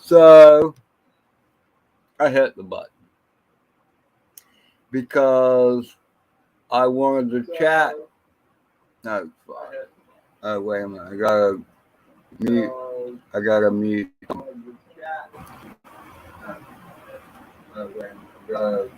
So I hit the button because I wanted to chat. No, fuck. Oh, wait a minute. I gotta mute. I gotta mute. Oh, wait a minute.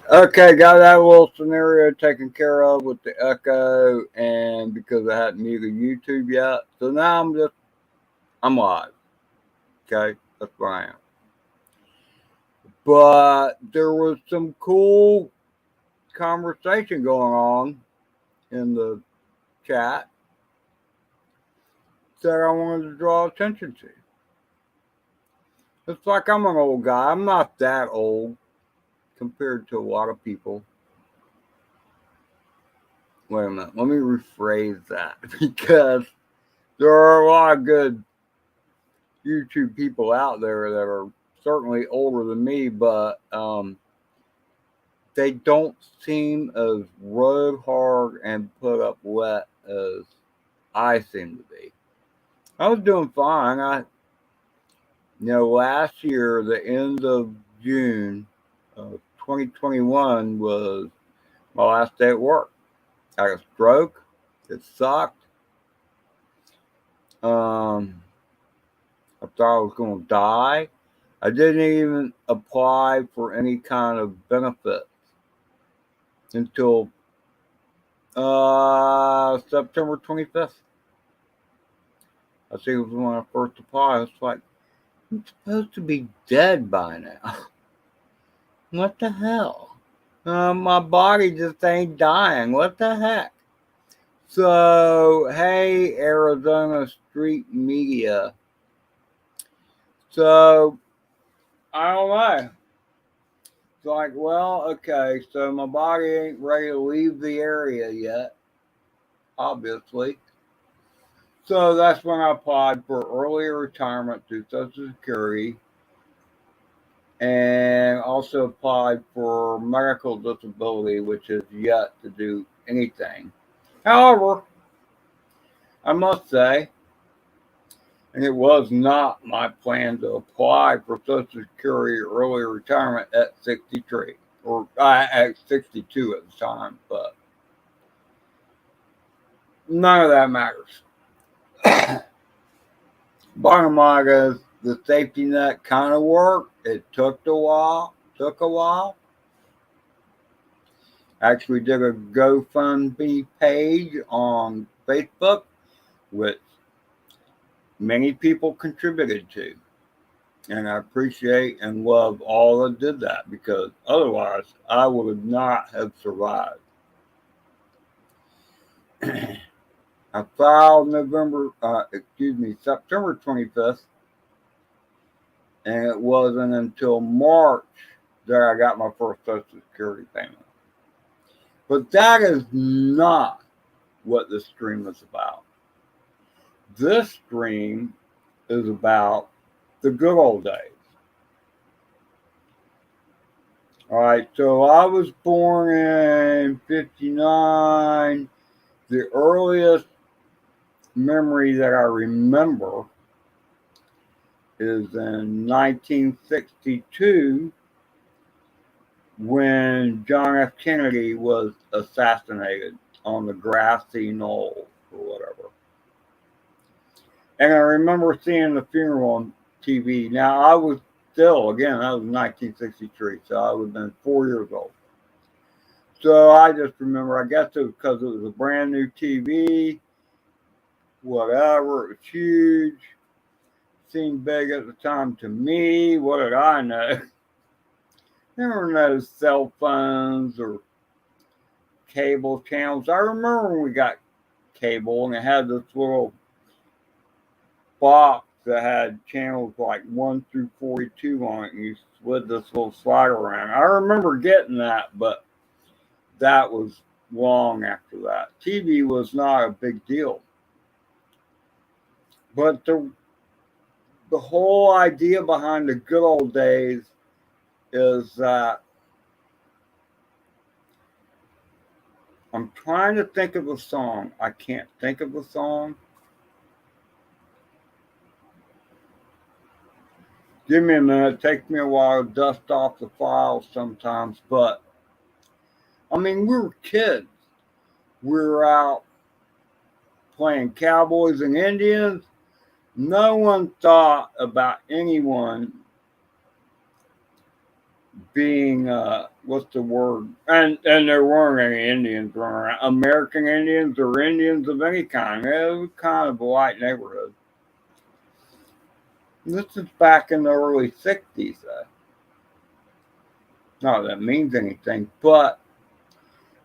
Okay, got that little scenario taken care of with the echo, and because I hadn't muted YouTube yet, so now I'm live. Okay, that's where I am. But there was some cool conversation going on in the chat that I wanted to draw attention to. It's like I'm an old guy. I'm not that old compared to a lot of people. Wait a minute. Let me rephrase that because there are a lot of good YouTube people out there that are certainly older than me, but they don't seem as road hard and put up wet as I seem to be. I was doing fine. Last year, the end of June of 2021 was my last day at work. I had a stroke. It sucked. I thought I was going to die. I didn't even apply for any kind of benefits until September 25th. I think it was when I first applied. It's like, I'm supposed to be dead by now. What the hell? My body just ain't dying. What the heck? So, hey, Arizona Street Media. So, I don't know. It's like, well, okay, so my body ain't ready to leave the area yet, obviously. So that's when I applied for early retirement through Social Security and also applied for medical disability, which is yet to do anything. However, I must say, and it was not my plan to apply for Social Security early retirement at 63 or at 62 at the time, but none of that matters. Bottom line is the safety net kind of worked. It took a while. Actually did a GoFundMe page on Facebook, which many people contributed to. And I appreciate and love all that did that because otherwise I would not have survived. I filed September 25th, and it wasn't until March that I got my first Social Security payment. But that is not what this stream is about. This stream is about the good old days. All right, so I was born in 59. The earliest memory that I remember is in 1962 when John F. Kennedy was assassinated on the grassy knoll or whatever. And I remember seeing the funeral on TV. Now, I was still, again, that was 1963, so I would have been 4 years old. So I just remember, I guess it was because it was a brand new TV, whatever, it was huge, seemed big at the time to me. What did I know? There were no cell phones or cable channels. I remember when we got cable and it had this little box that had channels like 1 through 42 on it, and you slid this little slider around. I remember getting that, but that was long after that. TV was not a big deal. But the whole idea behind the good old days is that I'm trying to think of a song. I can't think of a song. Give me a minute. It takes me a while to dust off the files sometimes. But, I mean, we were kids. We were out playing cowboys and Indians. No one thought about anyone being what's the word? And there weren't any Indians around. American Indians or Indians of any kind. It was kind of a white neighborhood. This is back in the early 60s. Not that means anything, but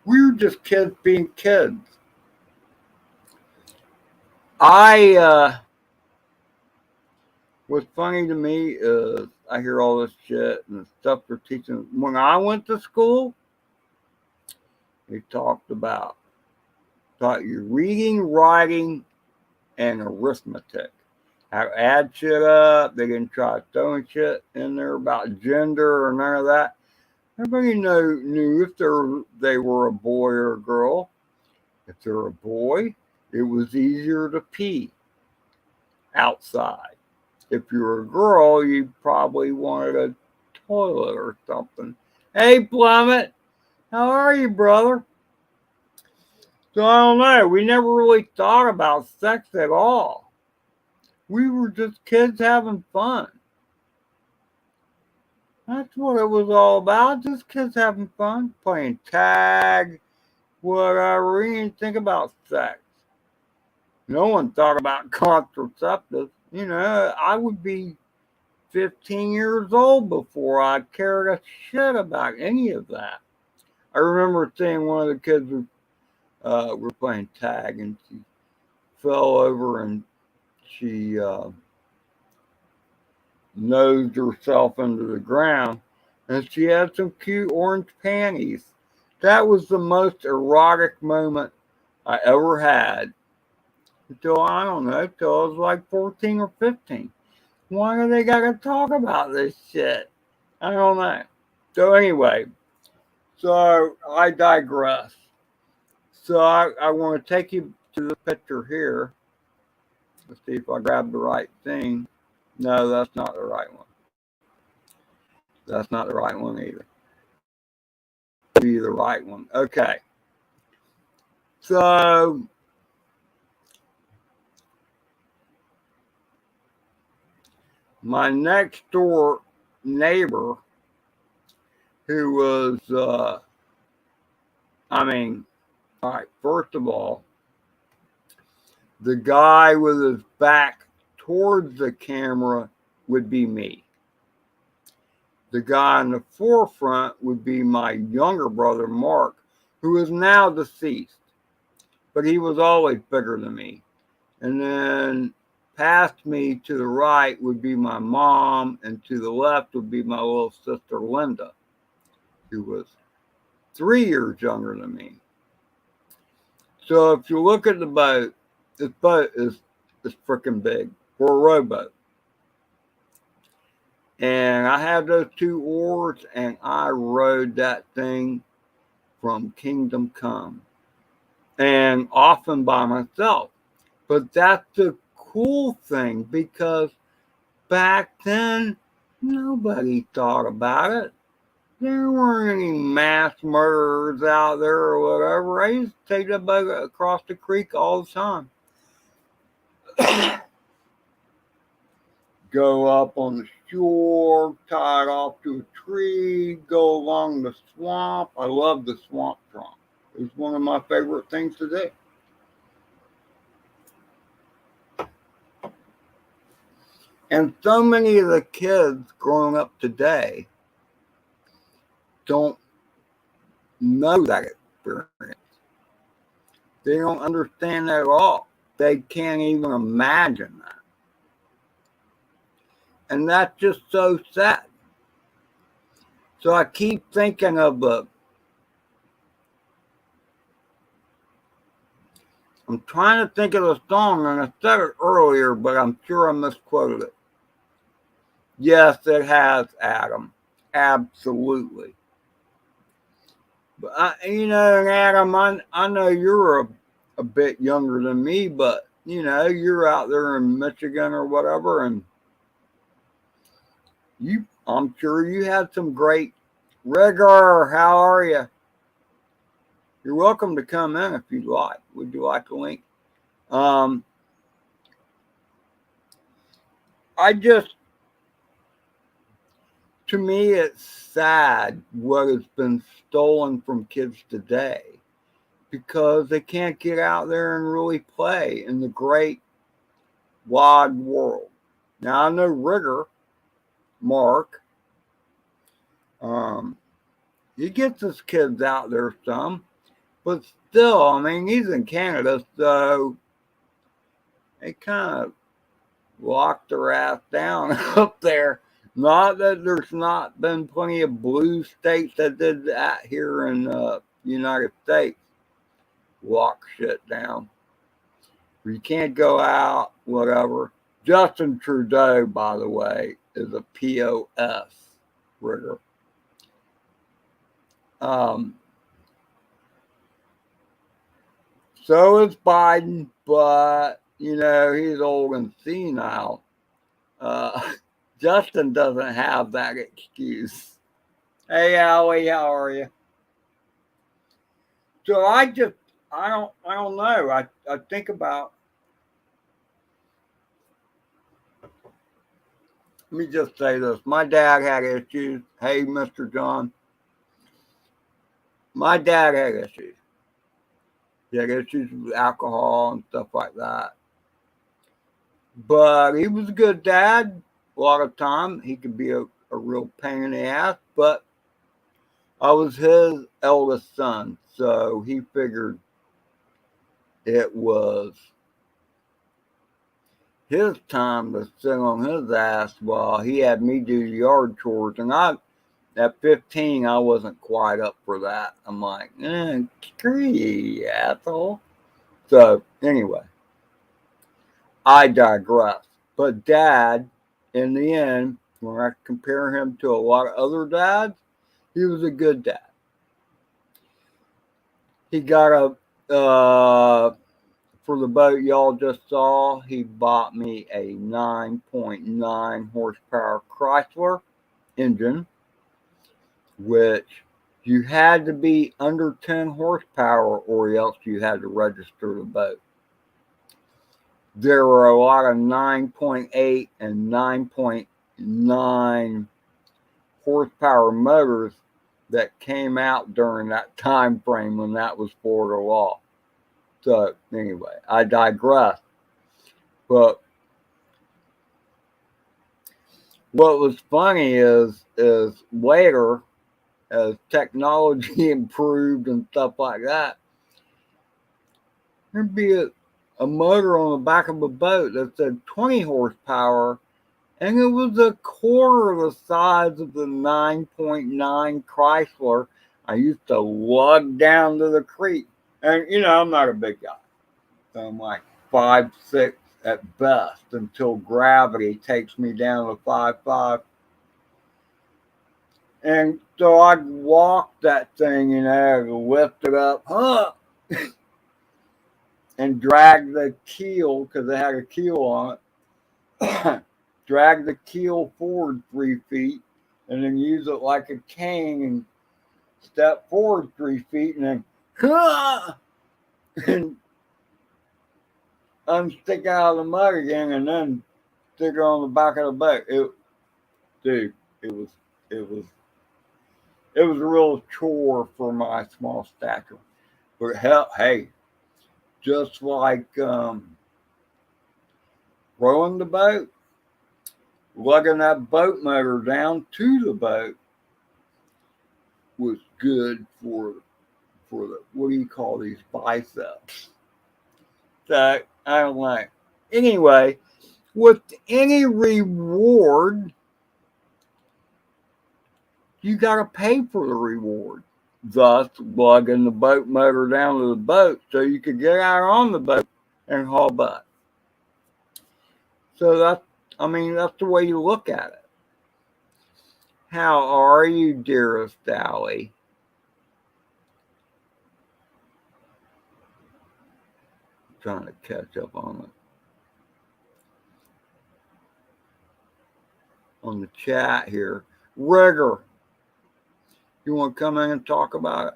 we were just kids being kids. What's funny to me is I hear all this shit and the stuff they're teaching. When I went to school, they taught you reading, writing, and arithmetic. How to add shit up. They didn't try throwing shit in there about gender or none of that. Everybody knew if they were a boy or a girl. If they're a boy, it was easier to pee outside. If you were a girl, you probably wanted a toilet or something. Hey, Plummet, how are you, brother? So I don't know. We never really thought about sex at all. We were just kids having fun. That's what it was all about. Just kids having fun, playing tag, whatever. We didn't think about sex. No one thought about contraceptives. You know, I would be 15 years old before I cared a shit about any of that. I remember seeing one of the kids who were playing tag and she fell over and she nosed herself into the ground and she had some cute orange panties. That was the most erotic moment I ever had until, I don't know, until I was like 14 or 15. Why do they gotta talk about this shit? I don't know. So anyway, so I digress. So I want to take you to the picture here. Let's see if I grab the right thing. No, that's not the right one. That's not the right one either. Be the right one. Okay. So my next door neighbor, who was, all right, first of all, the guy with his back towards the camera would be me. The guy in the forefront would be my younger brother, Mark, who is now deceased, but he was always bigger than me. And then past me to the right would be my mom, and to the left would be my little sister, Linda, who was 3 years younger than me. So if you look at the boat, this boat is freaking big for a rowboat. And I had those 2 oars, and I rowed that thing from kingdom come, and often by myself. But that's the cool thing, because back then, nobody thought about it. There weren't any mass murderers out there or whatever. I used to take that boat across the creek all the time. Go up on the shore, tie it off to a tree, go along the swamp. I love the swamp trunk. It was one of my favorite things to do. And so many of the kids growing up today don't know that experience. They don't understand that at all. They can't even imagine that. And that's just so sad. So I keep thinking of I'm trying to think of the song, and I said it earlier, but I'm sure I misquoted it. Yes, it has Adam. Absolutely. But and Adam, I know you're a bit younger than me, but you're out there in Michigan or whatever, and I'm sure you had some great rigor. How are you? You're welcome to come in if you'd like. Would you like a link? Um, I just, to me, it's sad what has been stolen from kids today because they can't get out there and really play in the great wide world. Now I know Rigger, Mark, um, he gets his kids out there some, but still, I mean, he's in Canada, so they kind of locked their ass down up there. Not that there's not been plenty of blue states that did that here in the United States. Lock shit down. You can't go out, whatever. Justin Trudeau, by the way, is a POS rigger. So is Biden, but he's old and senile. Justin doesn't have that excuse. Hey, Allie, how are you? So I don't know. I think about. Let me just say this. My dad had issues. Hey, Mr. John. My dad had issues. He had issues with alcohol and stuff like that. But he was a good dad. A lot of time he could be a real pain in the ass. But I was his eldest son, so he figured it was his time to sit on his ass while he had me do yard chores. And at 15, I wasn't quite up for that. I'm like, screw you, asshole. So anyway, I digress. But Dad, in the end, when I compare him to a lot of other dads, he was a good dad. He got for the boat y'all just saw, he bought me a 9.9 horsepower Chrysler engine, which you had to be under 10 horsepower or else you had to register the boat. There were a lot of 9.8 and 9.9 horsepower motors that came out during that time frame when that was Florida law. So anyway, I digress. But what was funny is later, as technology improved and stuff like that, there'd be a motor on the back of a boat that said 20 horsepower, and it was a quarter the size of the 9.9 Chrysler I used to lug down to the creek. And I'm not a big guy. So I'm like 5'6" at best until gravity takes me down to 5'5". And so I'd walk that thing, lift it up, and drag the keel, because it had a keel on it, drag the keel forward 3 feet, and then use it like a cane and step forward 3 feet, and then and unstick out of the mud again, and then stick it on the back of the boat. It was a real chore for my small stature. But hell, hey, just like rowing the boat, lugging that boat motor down to the boat was good for the, what do you call these, biceps. So I don't like. Anyway, with any reward, you got to pay for the reward. Thus, lugging the boat motor down to the boat so you could get out on the boat and haul butt. So that's the way you look at it. How are you, dearest Allie? trying to catch up on the chat here. Rigger, you want to come in and talk about it?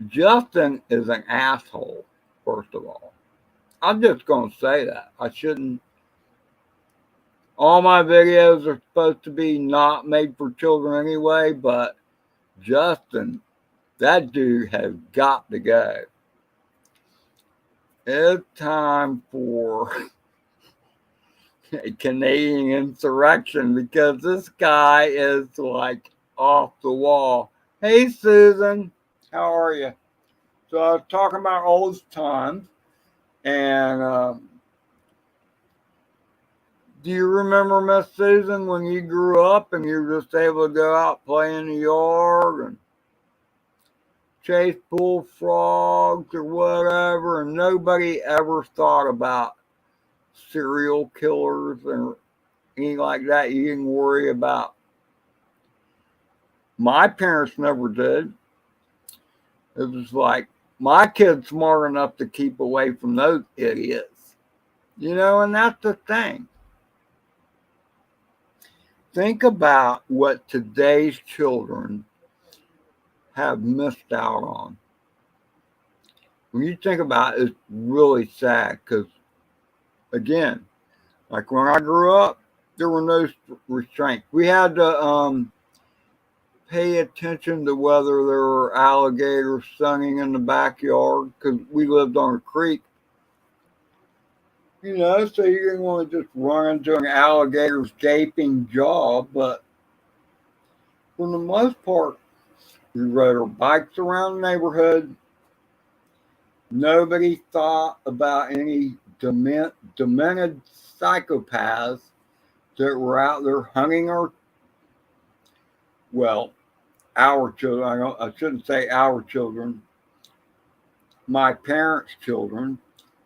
Justin is an asshole, first of all. I'm just going to say that. I shouldn't. All my videos are supposed to be not made for children anyway, but Justin, that dude has got to go. It's time for a Canadian insurrection because this guy is like off the wall. Hey, Susan, how are you? So I was talking about old times, and do you remember, Miss Susan, when you grew up and you were just able to go out play in the yard and chase bullfrogs or whatever, and nobody ever thought about serial killers or anything like that? You didn't worry about. My parents never did. It was like, my kid's smart enough to keep away from those idiots. And that's the thing. Think about what today's children have missed out on. When you think about it, it's really sad because, again, like when I grew up, there were no restraints. We had to pay attention to whether there were alligators sunning in the backyard because we lived on a creek. So you didn't want to just run into an alligator's gaping jaw, but for the most part, we rode our bikes around the neighborhood. Nobody thought about any demented psychopaths that were out there hunting our children. I shouldn't say our children. My parents' children.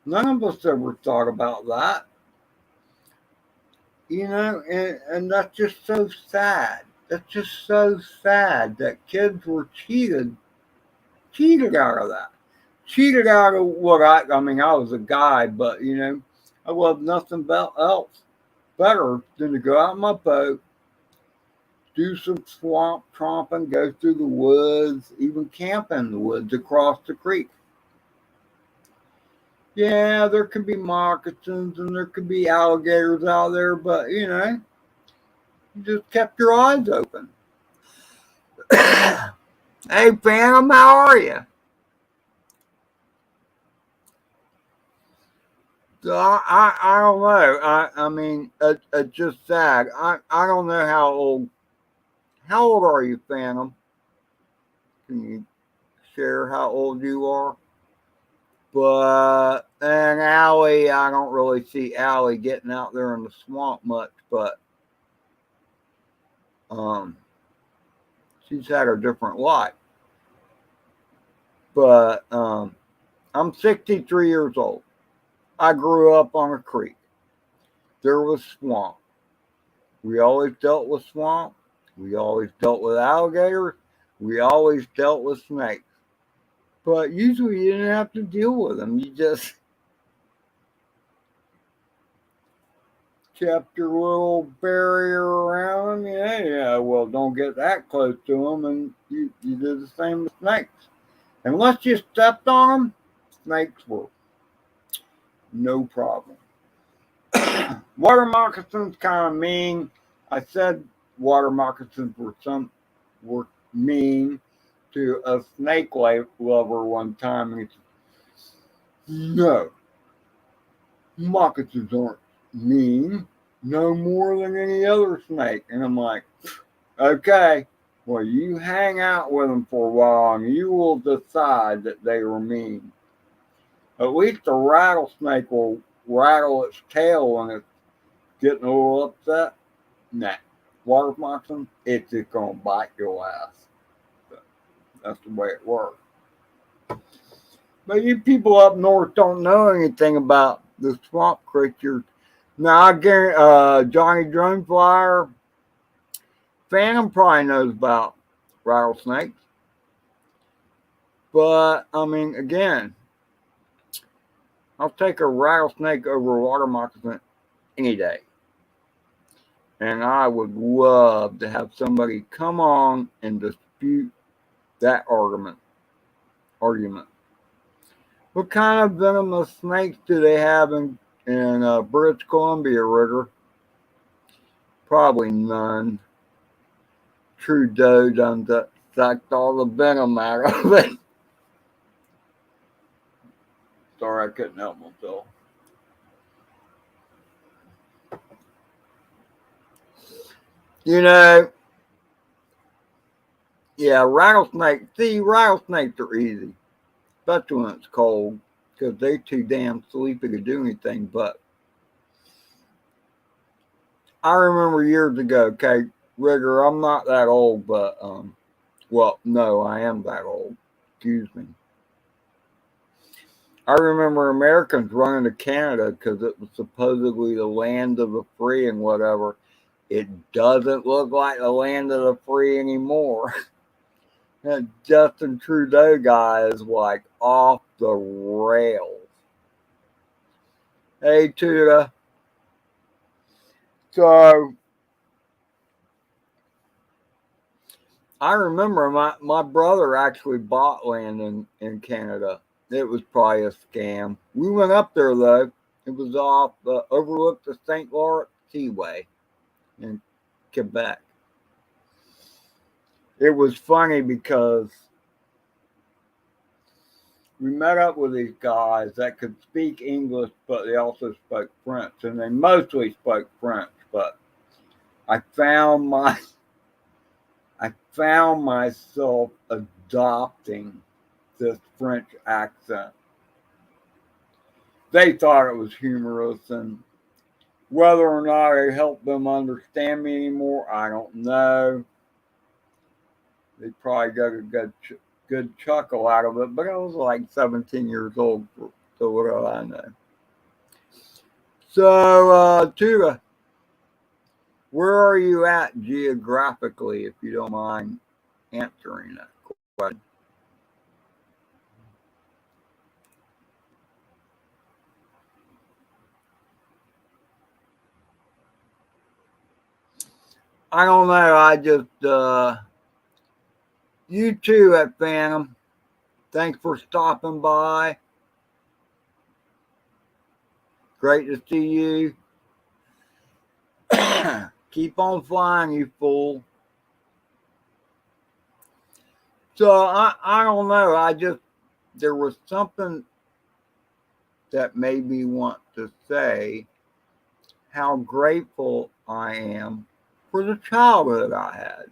None of us ever thought about that. And that's just so sad. That's just so sad that kids were cheated out of that. Cheated out of what I was a guy, but I loved nothing else better than to go out in my boat, do some swamp tromping, go through the woods, even camp in the woods across the creek. Yeah, there could be moccasins and there could be alligators out there, but you just kept your eyes open. Hey, Phantom, how are you? So I don't know. It's just sad. I don't know how old. How old are you, Phantom? Can you share how old you are? And Allie, I don't really see Allie getting out there in the swamp much, but she's had a different life. But I'm 63 years old. I grew up on a creek. There was swamp. We always dealt with swamp. We always dealt with alligators. We always dealt with snakes. But usually you didn't have to deal with them. You just kept your little barrier around them. Yeah, well, don't get that close to them. And you did the same with snakes. Unless you stepped on them, snakes were no problem. Water moccasins kind of mean. I said water moccasins were mean to a snake lover one time, and he said, "No, moccasins aren't mean, no more than any other snake." And I'm like, "Okay, well, you hang out with them for a while, and you will decide that they were mean. At least a rattlesnake will rattle its tail when it's getting a little upset. Nah, water moccasin, it's just gonna bite your ass. That's the way it works. But you people up north don't know anything about the swamp creatures. Now I guarantee Johnny Droneflyer, Phantom probably knows about rattlesnakes. But again, I'll take a rattlesnake over a water moccasin any day. And I would love to have somebody come on and dispute that argument. What kind of venomous snakes do they have in British Columbia, Rigger? Probably none. Trudeau done sucked all the venom out of it. Sorry, I couldn't help myself. You know, yeah, rattlesnakes. See, rattlesnakes are easy, especially when it's cold, because they're too damn sleepy to do anything. But I remember years ago, okay, Rigger, I'm not that old, but well, no, I am that old. Excuse me. I remember Americans running to Canada because it was supposedly the land of the free and whatever. It doesn't look like the land of the free anymore. That Justin Trudeau guy is like off the rails. Hey, Tuda. So, I remember my brother actually bought land in Canada. It was probably a scam. We went up there, though. It was off overlooked the St. Lawrence Seaway in Quebec. It was funny because we met up with these guys that could speak English, but they also spoke French, and they mostly spoke French. But I found myself adopting this French accent. They thought it was humorous, and whether or not it helped them understand me anymore, I don't know. They probably got a good chuckle out of it, but I was like 17 years old, so what do I know? So, Tuda, where are you at geographically, if you don't mind answering that question? I don't know. I just, you too at Phantom. Thanks for stopping by. Great to see you. Keep on flying, you fool. So I don't know. There was something that made me want to say how grateful I am for the childhood I had.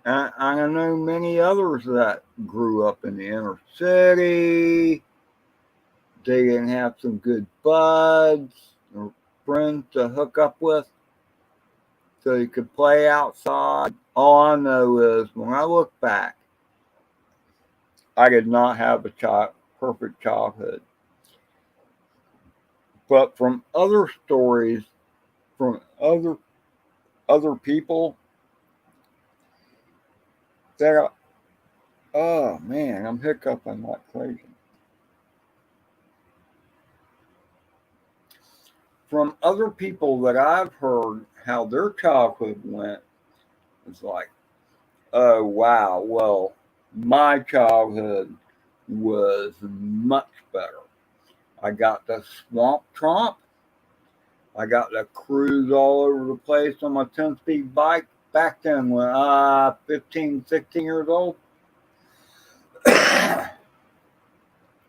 And I know many others that grew up in the inner city. They didn't have some good buds or friends to hook up with so you could play outside. All I know is when I look back, I did not have a perfect childhood. But from other stories, from other people, that oh man, I'm hiccuping like crazy. From other people that I've heard how their childhood went, it's like, oh wow, well, my childhood was much better. I got the swamp tromp. I got to cruise all over the place on my 10-speed bike back then when I was 15, 16 years old.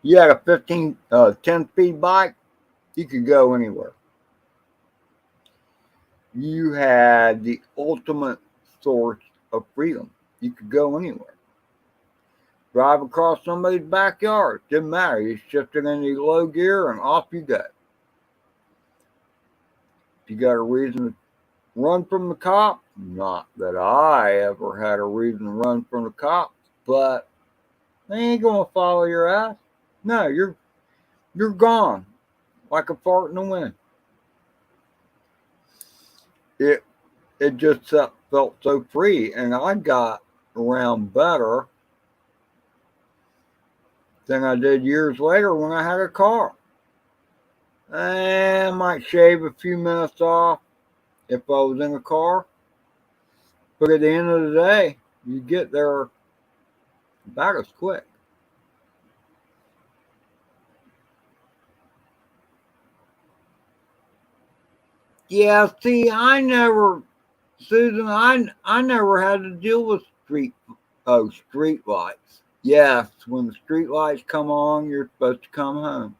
You had a 10-speed bike, you could go anywhere. You had the ultimate source of freedom. You could go anywhere. Drive across somebody's backyard. Didn't matter. You shifted into low gear and off you go. If you got a reason to run from the cop, not that I ever had a reason to run from the cops, but they ain't gonna follow your ass. No, you're gone like a fart in the wind. It just felt so free, and I got around better than I did years later when I had a car. I might shave a few minutes off if I was in a car, but at the end of the day, you get there about as quick. Yeah, see, Susan, I never had to deal with street lights. Yes, when the street lights come on, you're supposed to come home.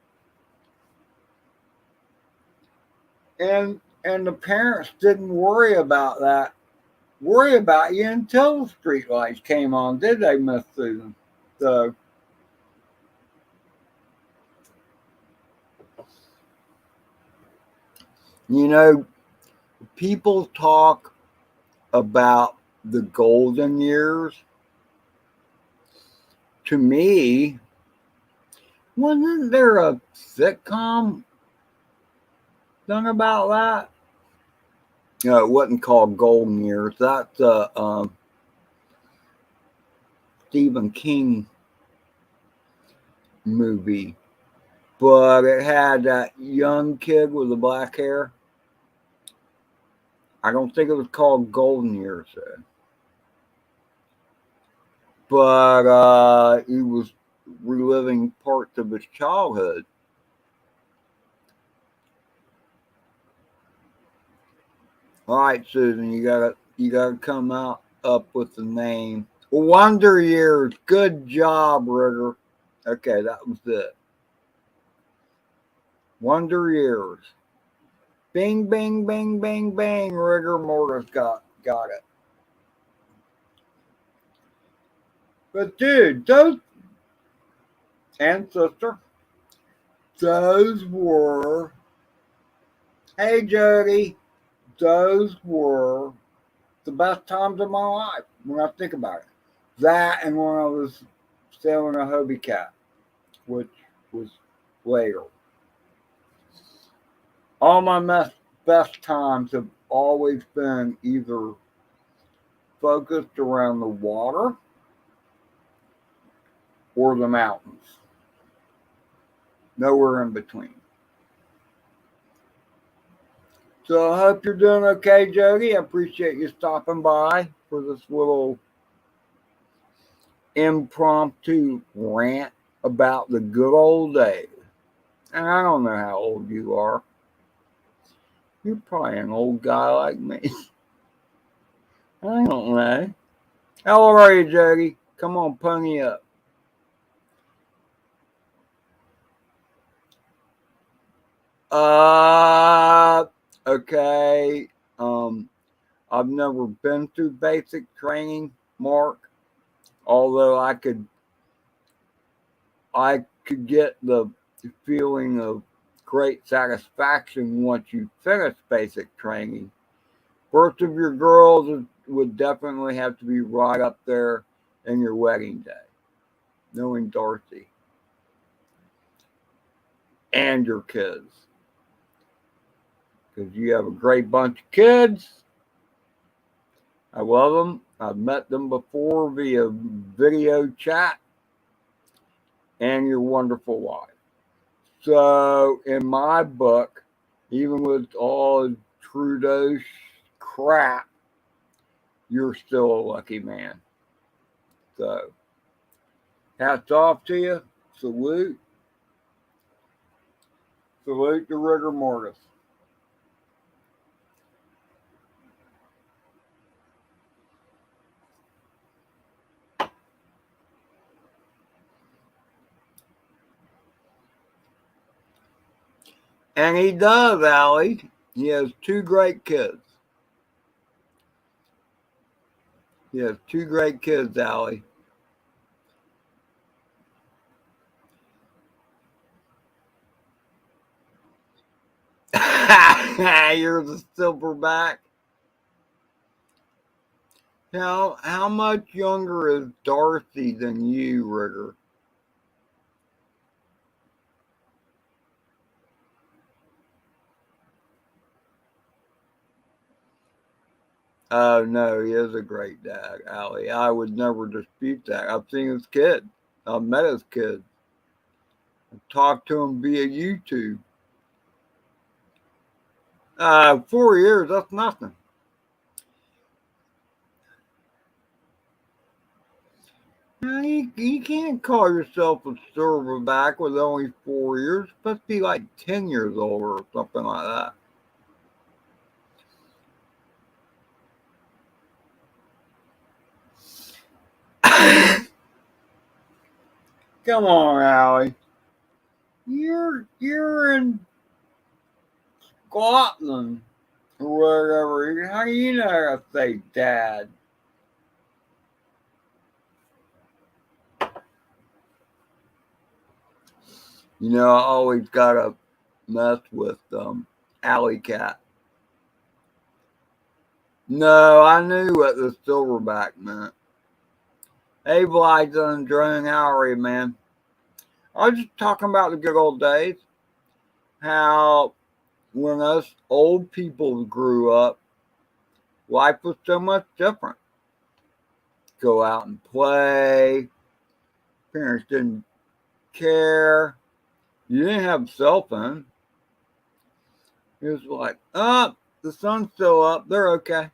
And the parents didn't worry about you until the street lights came on, did they, Miss Susan? So you know, people talk about the golden years. To me, wasn't there a sitcom done about that? No, it wasn't called Golden Years. That's a Stephen King movie, but it had that young kid with the black hair. I don't think it was called Golden Years, though. But he was reliving parts of his childhood. All right, Susan, you gotta come out up with the name. Wonder Years. Good job, Rigger. Okay, that was it. Wonder Years. Bing, bing, bing, bing, bing. Rigor mortis got it. But dude, those and sister, those were. Hey Jody, those were the best times of my life when I think about it. That and when I was sailing a Hobie Cat, which was later. All my best times have always been either focused around the water or the mountains. Nowhere in between. So I hope you're doing okay, Jody. I appreciate you stopping by for this little impromptu rant about the good old days. And I don't know how old you are. You're probably an old guy like me. I don't know. How old are you, Jody? Come on, pony up. Uh, okay. Um, I've never been through basic training, Mark. Although I could get the feeling of great satisfaction once you finish basic training. First of your girls would definitely have to be right up there in your wedding day, knowing Dorothy and your kids. Because you have a great bunch of kids. I love them. I've met them before via video chat, and your wonderful wife. So, in my book, even with all Trudeau's crap, you're still a lucky man. So, hats off to you. Salute. Salute to rigor mortis. And he does, Allie. He has two great kids. He has two great kids, Allie. You're the silverback. Now, how much younger is Dorothy than you, Rigger? Oh no, he is a great dad, Allie. I would never dispute that. I've seen his kid. I've met his kid. talk to them via YouTube. 4 years, that's nothing. Now, you can't call yourself a silverback with only 4 years. It's supposed to be like 10 years older or something like that. Come on, Allie. You're in Scotland or wherever. How do you know how to say dad? You know, I always gotta mess with Alley Cat. No, I knew what the silverback meant. Hey, Blythe and Drone, how are you, man? I was just talking about the good old days. How when us old people grew up, life was so much different. Go out and play. Parents didn't care. You didn't have a cell phone. It was like, oh, the sun's still up. They're okay.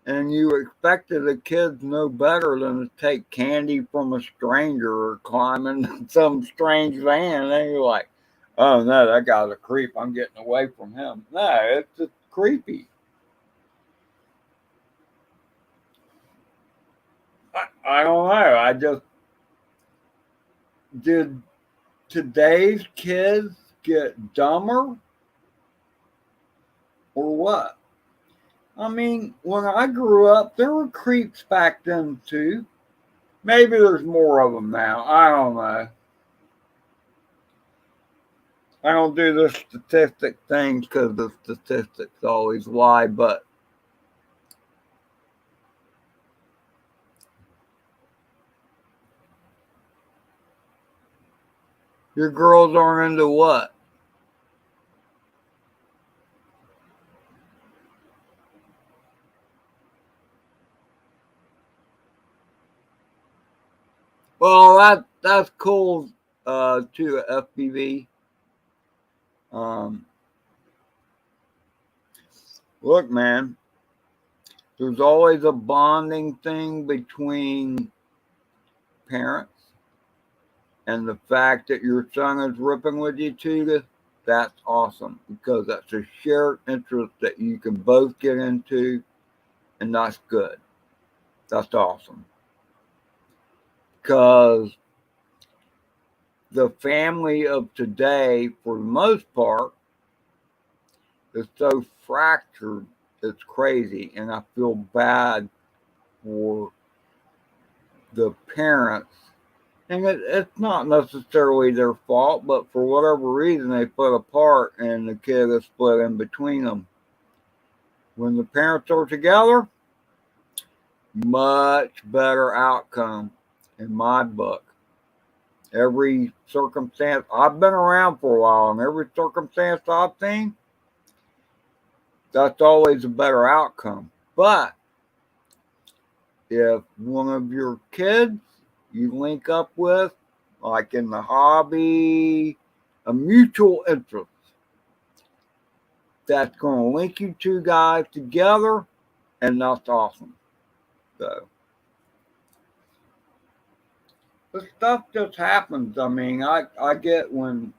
And you expected the kids no better than to take candy from a stranger or climb in some strange van. And you're like, oh no, that guy's a creep. I'm getting away from him. No, it's just creepy. I don't know. I just did today's kids get dumber or what? I mean, when I grew up, there were creeps back then too. Maybe there's more of them now. I don't know. I don't do the statistic thing because the statistics always lie, but your girls aren't into what? Well, that's cool to FPV. Um, Look, man, there's always a bonding thing between parents, and the fact that your son is ripping with you too, that's awesome because that's a shared interest that you can both get into, and that's good. That's awesome because the family of today, for the most part, is so fractured. It's crazy, and I feel bad for the parents. And it's not necessarily their fault, but for whatever reason, they put apart, and the kid is split in between them. When the parents are together, much better outcome in my book. Every circumstance, I've been around for a while, and every circumstance I've seen, that's always a better outcome. But if one of your kids you link up with, like in the hobby, a mutual interest, that's going to link you two guys together, and that's awesome. So, the stuff just happens. I mean, I get why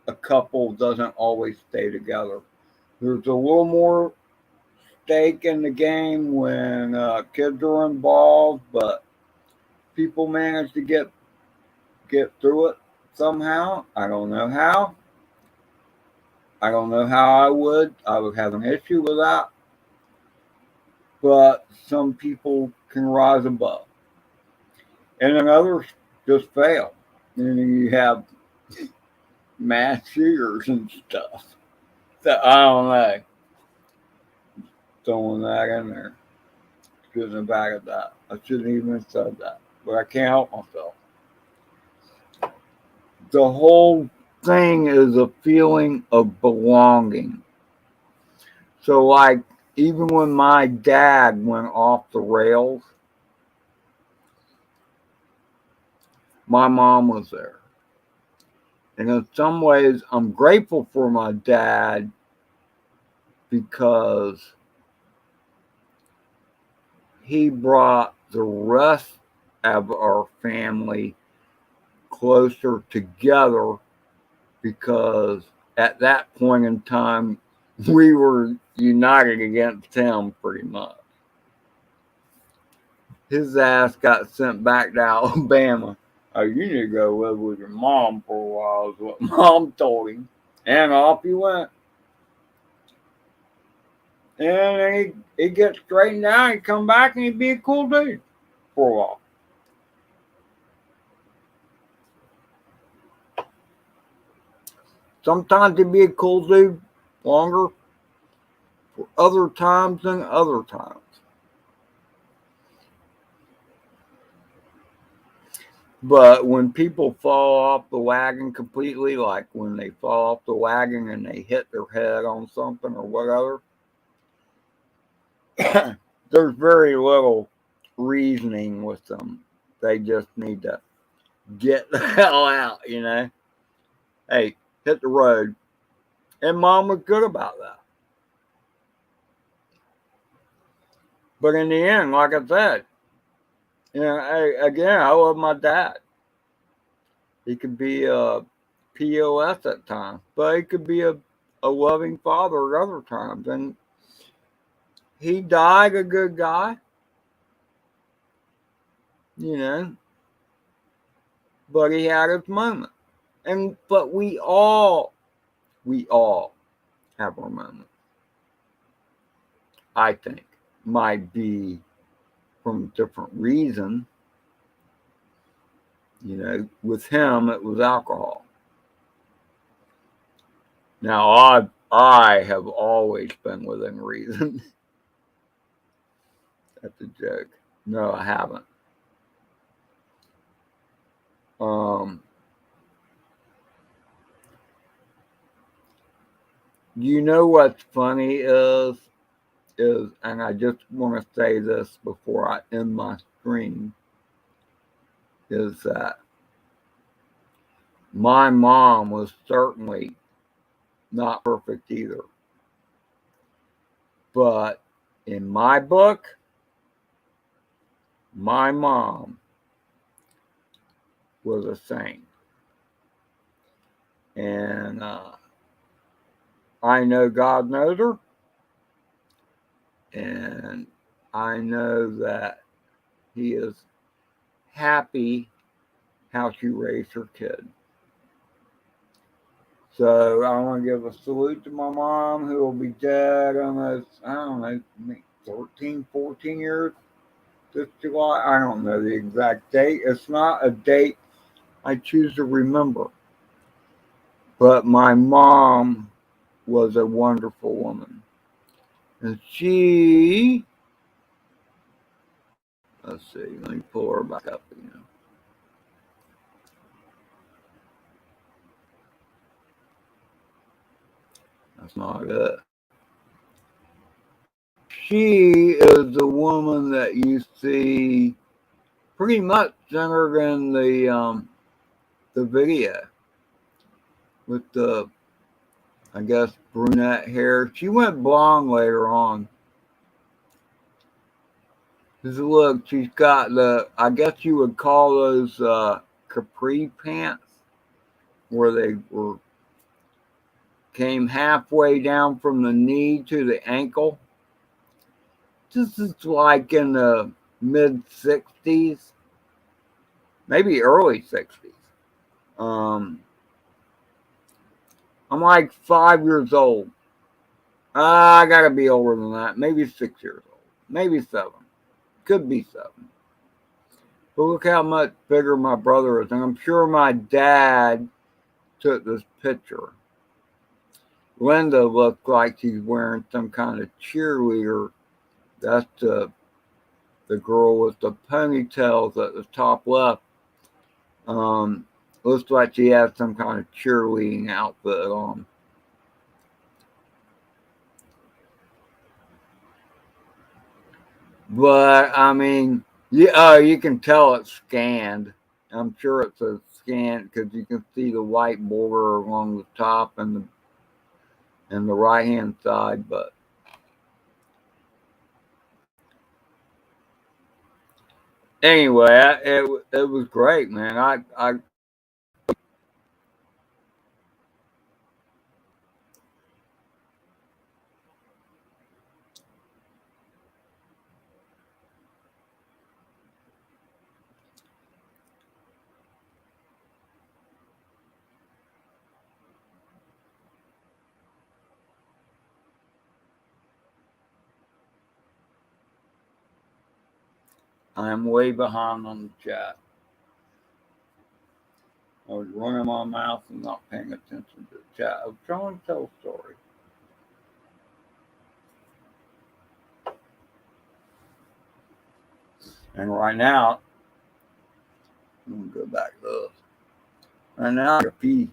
a couple doesn't always stay together. There's a little more stake in the game when kids are involved, but people manage to get through it somehow. I don't know how. I don't know how I would. I would have an issue with that. But some people can rise above, and then others just fail. And then you have mass shooters and stuff. So I don't know. Throwing that in there. Shouldn't have bagged that. I shouldn't even have said that. But I can't help myself. The whole thing is a feeling of belonging. So, like, even when my dad went off the rails, my mom was there. And in some ways, I'm grateful for my dad because he brought the rest of our family closer together, because at that point in time, we were united against him pretty much. His ass got sent back to Alabama. Oh, you need to go live with your mom for a while, is what mom told him. And off he went. And then he'd get straightened out, he'd come back, and he'd be a cool dude for a while. Sometimes he'd be a cool dude longer, for other times than other times. But when people fall off the wagon completely, like when they fall off the wagon and they hit their head on something or whatever, there's very little reasoning with them. They just need to get the hell out, you know? Hey, hit the road. And mom was good about that. But in the end, like I said, you know, I love my dad. He could be a POS at times, but he could be a loving father at other times. And he died a good guy, you know, but he had his moment. But we all have our moments. I think might be from different reasons. You know, with him it was alcohol. Now I have always been within reason. That's a joke. No, I haven't. You know what's funny is, and I just want to say this before I end my stream, is that my mom was certainly not perfect either. But in my book, my mom was a saint. And I know God knows her. And I know that He is happy how she raised her kid. So I want to give a salute to my mom, who will be dead almost, I don't know, 13, 14 years this July. I don't know the exact date. It's not a date I choose to remember. But my mom was a wonderful woman. And she, let's see, let me pull her back up again. That's not it. She is the woman that you see pretty much centered in the video with the, I guess, brunette hair. She went blonde later on. Just look, she's got the, I guess you would call those capri pants, where they came halfway down from the knee to the ankle. This is like in the mid 60s, maybe early 60s. I'm like 5 years old. I gotta be older than that. Maybe 6 years old. Maybe 7. Could be 7. But look how much bigger my brother is. And I'm sure my dad took this picture. Linda looked like she's wearing some kind of cheerleader. That's the girl with the ponytails at the top left. Looks like she has some kind of cheerleading outfit on. But I mean, you can tell it's scanned. I'm sure it's a scan because you can see the white border along the top and the right hand side. But anyway, it was great, man. I'm way behind on the chat. I was running my mouth and not paying attention to the chat. I was trying to tell a story. And right now, I'm gonna go back to this. Right now, I gotta pee.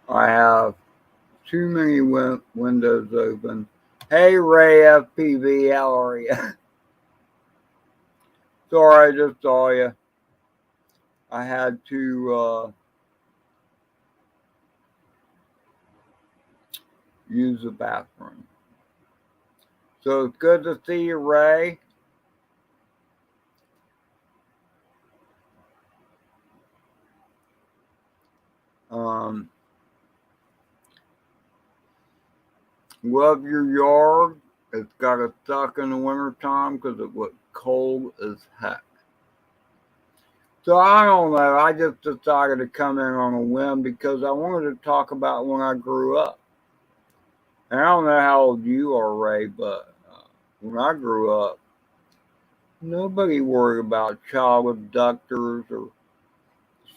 I have too many windows open. Hey, Ray FPV, how are you? Sorry, I just saw you. I had to use the bathroom. So it's good to see you, Ray. Um, love your yard. It's got to suck in the wintertime because it was cold as heck. So I don't know. I just decided to come in on a whim because I wanted to talk about when I grew up. And I don't know how old you are, Ray, but when I grew up, nobody worried about child abductors or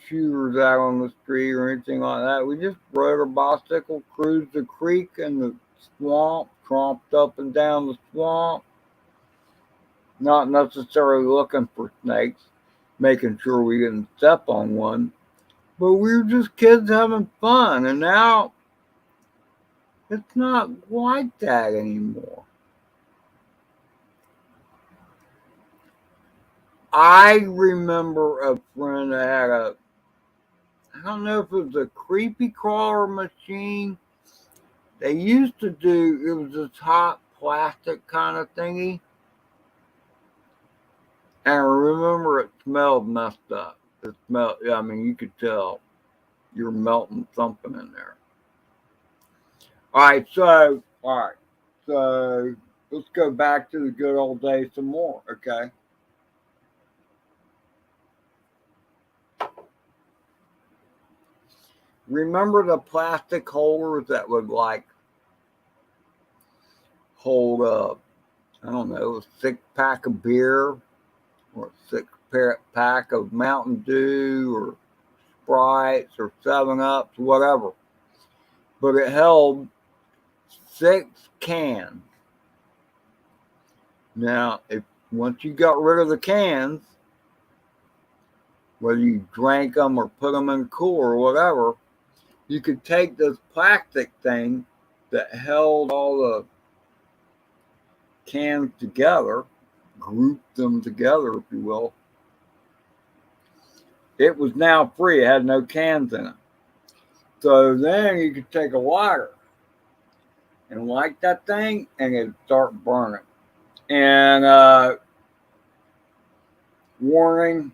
shooters out on the street or anything like that. We just rode our bicycle, cruised the creek and the swamp, tromped up and down the swamp, not necessarily looking for snakes, making sure we didn't step on one. But we were just kids having fun, and now it's not like that anymore. I remember a friend that had I don't know if it was a creepy crawler machine. They used to do, it was this hot plastic kind of thingy. And I remember it smelled messed up. It smelled, yeah, I mean, you could tell you're melting something in there. All right, so let's go back to the good old days some more, okay? Remember the plastic holders that would like hold I don't know, a 6-pack of beer or a 6-pack of Mountain Dew or Sprites or 7-Ups, whatever. But it held 6 cans. Now, if once you got rid of the cans, whether you drank them or put them in a cooler or whatever, you could take this plastic thing that held all the cans together, group them together, if you will. It was now free. It had no cans in it. So then you could take a lighter and light that thing and it'd start burning. And warning,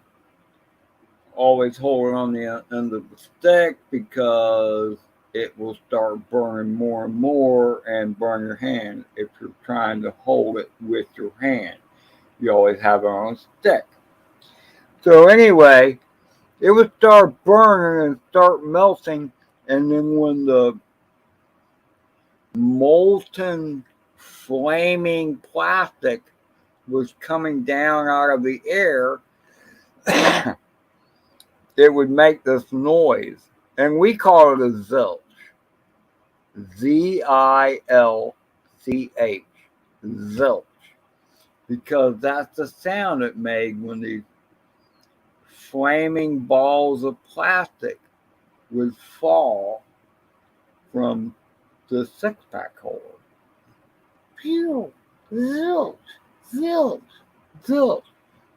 always hold it on the end of the stick because it will start burning more and more and burn your hand if you're trying to hold it with your hand. You always have it on a stick. So anyway, it would start burning and start melting, and then when the molten flaming plastic was coming down out of the air, it would make this noise. And we call it a zilch. Zilch. Zilch. Because that's the sound it made when these flaming balls of plastic would fall from the 6-pack holder. Pew! Zilch! Zilch! Zilch!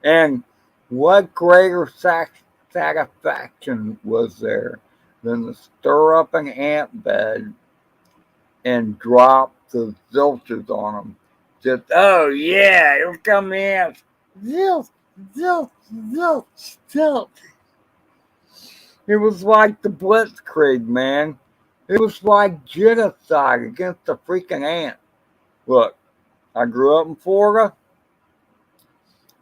And what greater satisfaction was there than to stir up an ant bed and drop the zilches on them? Just, oh yeah, here come the ants. Zilch, zilch, zilch, zilch. It was like the Blitzkrieg, man. It was like genocide against the freaking ants. Look, I grew up in Florida.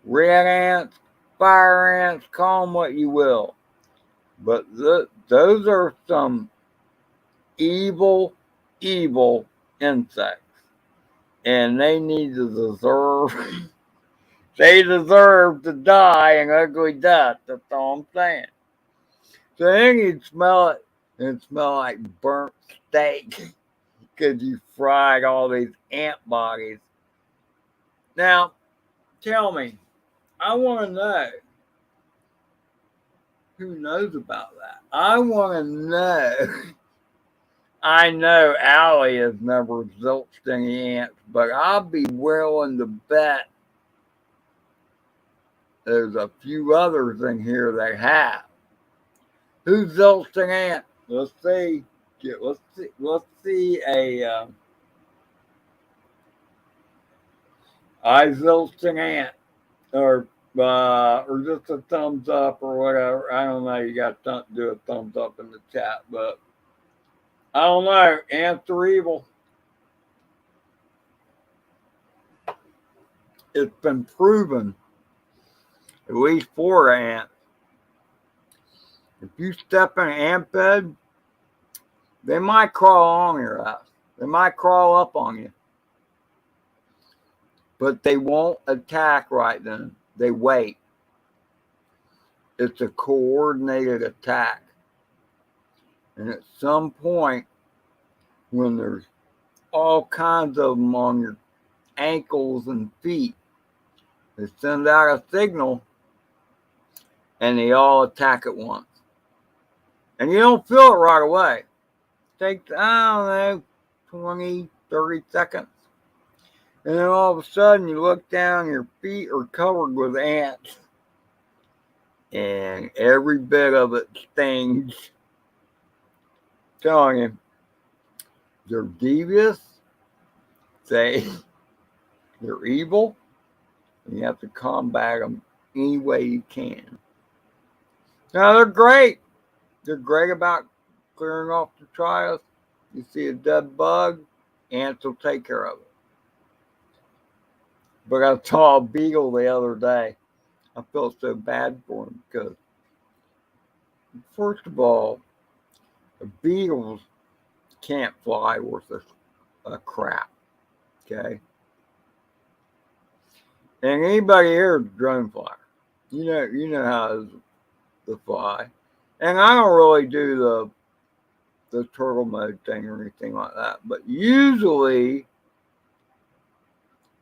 Red ants, fire ants, call them what you will. But those are some evil, evil insects. And they need to deserve, they deserve to die an ugly death. That's all I'm saying. So then you'd smell it, and it smell like burnt steak because you fried all these ant bodies. Now, tell me, I want to know who knows about that. I want to know. I know Allie has never zilched any ants, but I'll be willing to bet there's a few others in here that have. Who zilched an ant? Let's see. Let's see a. I zilched an ant, or just a thumbs up or whatever. I don't know. You got to do a thumbs up in the chat, but I don't know. Ants are evil. It's been proven, at least for ants. If you step in an ant bed, they might crawl on your ass. They might crawl up on you. But they won't attack right then. They wait. It's a coordinated attack. And at some point, when there's all kinds of them on your ankles and feet, they send out a signal and they all attack at once. And you don't feel it right away. Take, I don't know, 20, 30 seconds. And then all of a sudden you look down, your feet are covered with ants. And every bit of it stings. I'm telling you, they're devious. They're evil. And you have to combat them any way you can. Now, they're great. They're great about clearing off the trials. You see a dead bug, ants will take care of it. But I saw a beagle the other day. I felt so bad for him because, first of all, the beagles can't fly worth a crap. Okay? And anybody here is a drone flyer. You know how it is to fly. And I don't really do the turtle mode thing or anything like that. But usually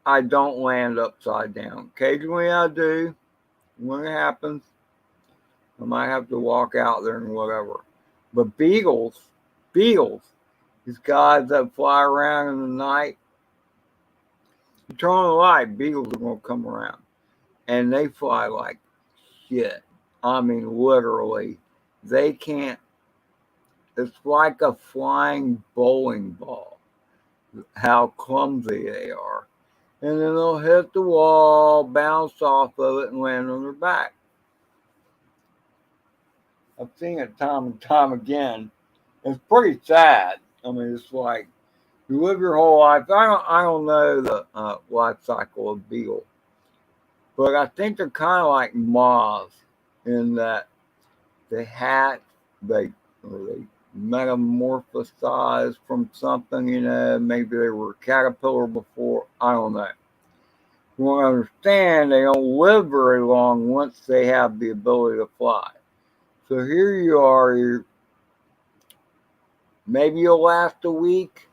I don't land upside down. Occasionally I do. When it happens, I might have to walk out there and whatever. But beagles, these guys that fly around in the night, you turn on the light, beagles are going to come around. And they fly like shit. I mean, literally. They can't, it's like a flying bowling ball, how clumsy they are. And then they'll hit the wall, bounce off of it, and land on their back. I've seen it time and time again. It's pretty sad. I mean, it's like you live your whole life. I don't know the life cycle of beagle, but I think they're kind of like moths in that they hatch, they metamorphosize from something. Maybe they were a caterpillar before. I don't know. You want to understand they don't live very long once they have the ability to fly. So here you are, maybe you'll last a week.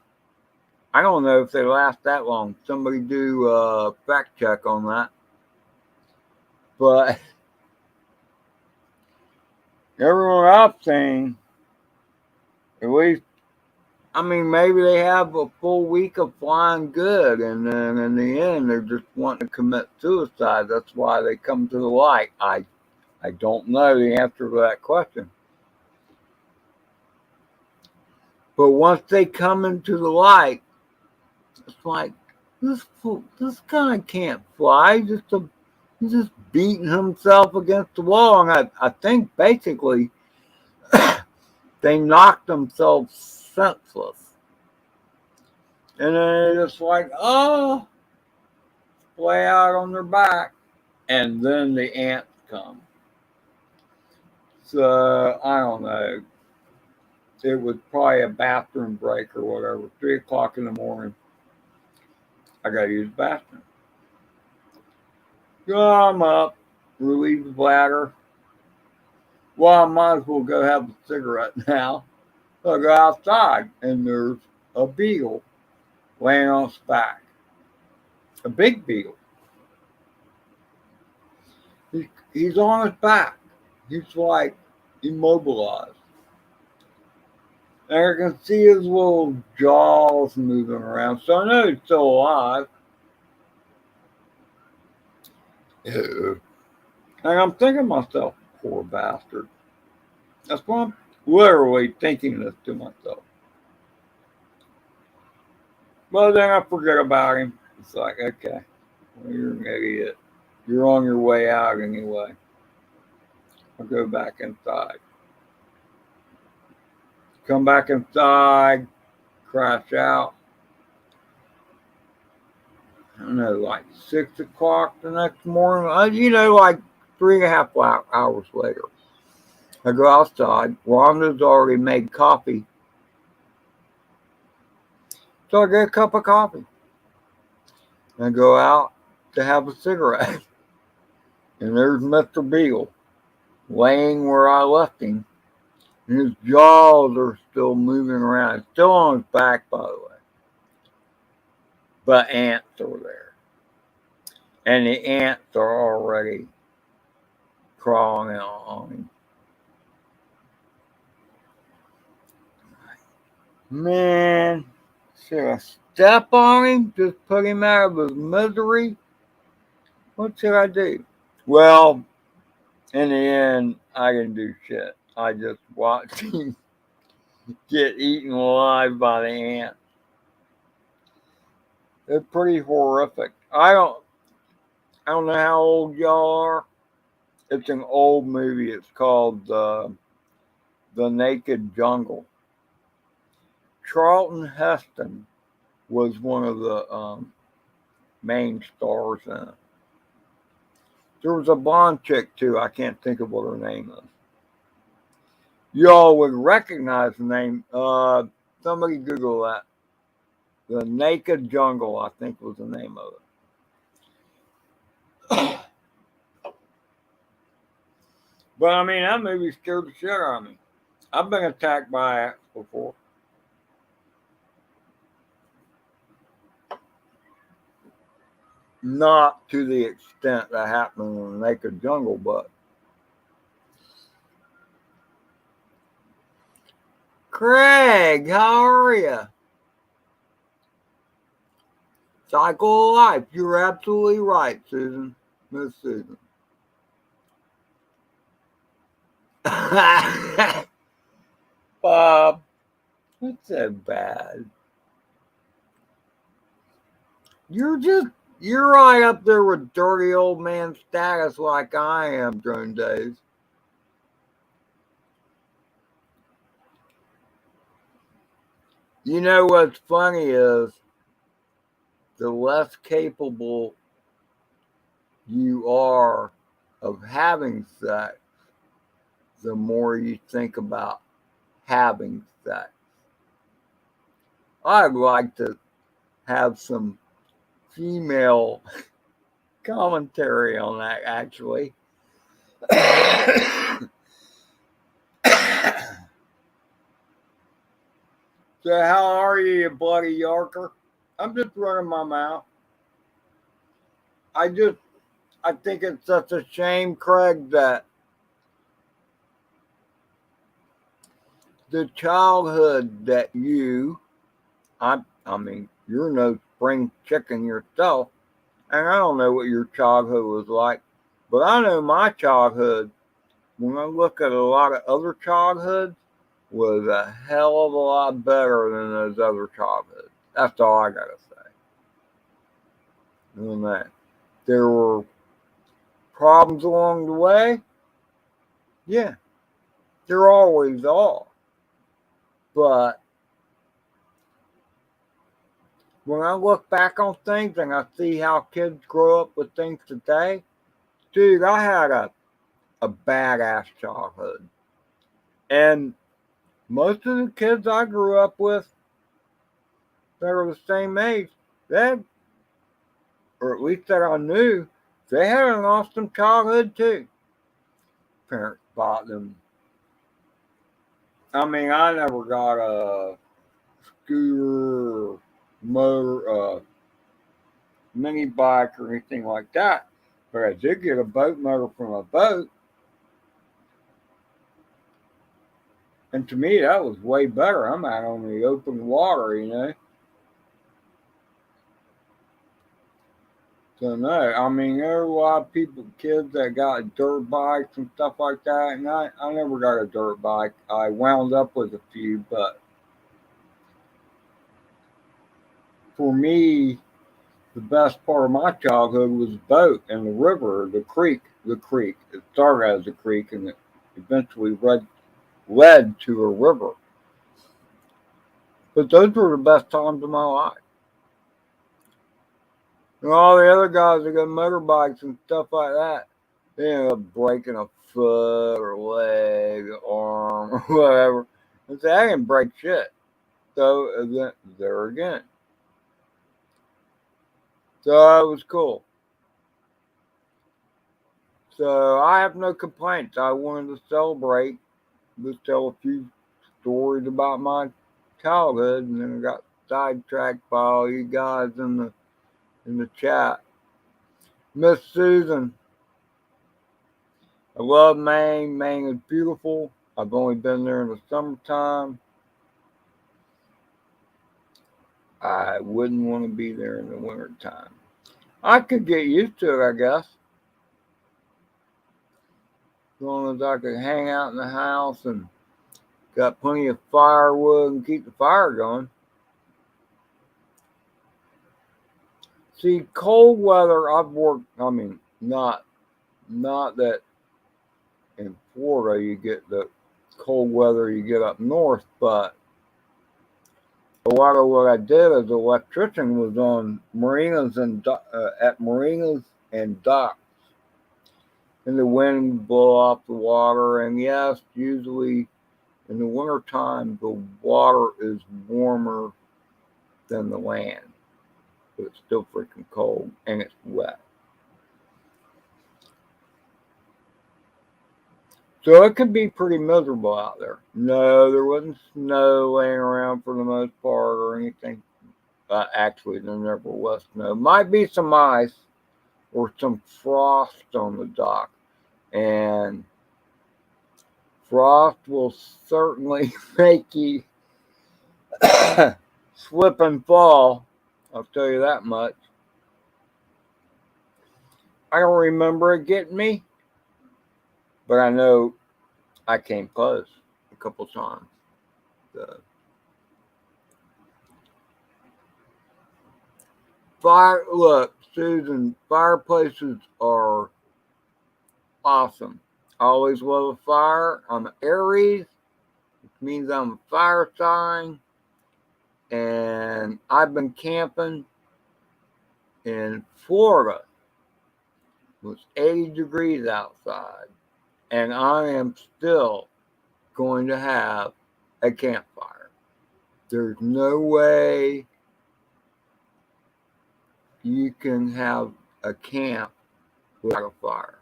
I don't know if they last that long. Somebody do a fact check on that. But everyone I've seen, at least, I mean, maybe they have a full week of flying good, and then in the end, they're just wanting to commit suicide. That's why they come to the light. I don't know the answer to that question. But once they come into the light, it's like, this guy can't fly. He's just beating himself against the wall. And I think basically they knocked themselves senseless. And then they're just like, oh, lay out on their back. And then the ants come. So, I don't know. It was probably a bathroom break or whatever. 3 o'clock in the morning. I got to use the bathroom. I'm up, relieve the bladder. Well, I might as well go have a cigarette now. So I go outside, and there's a beagle laying on its back. A big beagle. He's on his back. He's like immobilized. And I can see his little jaws moving around, so I know he's still alive. And I'm thinking to myself, poor bastard. That's why I'm literally thinking this to myself. But then I forget about him. It's like, okay, well, you're an idiot. You're on your way out anyway. I'll go back inside. Come back inside, crash out. I don't know, like 6 o'clock the next morning. Like 3.5 hours later. I go outside. Rhonda's already made coffee. So I get a cup of coffee. And I go out to have a cigarette. And there's Mr. Beagle laying where I left him. And his jaws are still moving around. It's still on his back, by the way. But ants are there. And the ants are already crawling on him. Man, should I step on him? Just put him out of his misery? What should I do? Well, in the end, I didn't do shit. I just watched him get eaten alive by the ant. It's pretty horrific. I don't know how old y'all are. It's an old movie. It's called The Naked Jungle. Charlton Heston was one of the main stars in it. There was a blonde chick too. I can't think of what her name is. Y'all would recognize the name. Somebody Google that. The Naked Jungle, I think was the name of it. But I mean, that movie scared the shit out of me. I've been attacked by ants before. Not to the extent that happened in the Naked Jungle, but Craig, how are you? Cycle of life. You're absolutely right, Susan. Miss Susan. Bob, it's so bad. You're right up there with dirty old man status like I am during days. You know what's funny is the less capable you are of having sex, the more you think about having sex. I'd like to have some female commentary on that, actually. So, how are you, you bloody Yorker? I'm just running my mouth. I just, I think it's such a shame, Craig, that the childhood that I mean, you're no spring chicken yourself, and I don't know what your childhood was like, but I know my childhood, when I look at a lot of other childhoods, was a hell of a lot better than those other childhoods. That's all I gotta say. And that there were problems along the way. Yeah, there always are. But when I look back on things and I see how kids grow up with things today, dude, I had a badass childhood. And most of the kids I grew up with that are the same age, they, or at least that I knew, they had an awesome childhood too. Parents bought them. I mean, I never got a scooter, motor, mini bike, or anything like that. But I did get a boat motor from a boat. And to me, that was way better. I'm out on the open water, you know. So no, I mean there are a lot of people, kids that got dirt bikes and stuff like that, and I never got a dirt bike. I wound up with a few, but for me, the best part of my childhood was the boat and the river, the creek. The creek. It started as a creek, and it eventually led to a river. But those were the best times of my life. And all the other guys that got motorbikes and stuff like that, they end up breaking a foot or leg, or arm, or whatever. And say, I didn't break shit. So then, there again. So it was cool. So I have no complaints. I wanted to celebrate, just tell a few stories about my childhood, and then I got sidetracked by all you guys in the chat. Miss Susan, I love Maine. Maine is beautiful. I've only been there in the summertime. I wouldn't want to be there in the winter time. I could get used to it, I guess. As long as I could hang out in the house and got plenty of firewood and keep the fire going. See, cold weather, I've worked, I mean, not that in Florida you get the cold weather you get up north, but a lot of what I did as an electrician was on marinas and at marinas and docks. And the wind would blow off the water, and yes, usually in the wintertime the water is warmer than the land, but it's still freaking cold and it's wet. So it could be pretty miserable out there. No, there wasn't snow laying around for the most part or anything. Actually, there never was snow. Might be some ice or some frost on the dock. And frost will certainly make you slip and fall. I'll tell you that much. I don't remember it getting me, but I know I came close a couple times. Look, Susan, fireplaces are awesome. I always love a fire. I'm an Aries, which means I'm a fire sign. And I've been camping in Florida. It was 80 degrees outside. And I am still going to have a campfire. There's no way you can have a camp without a fire.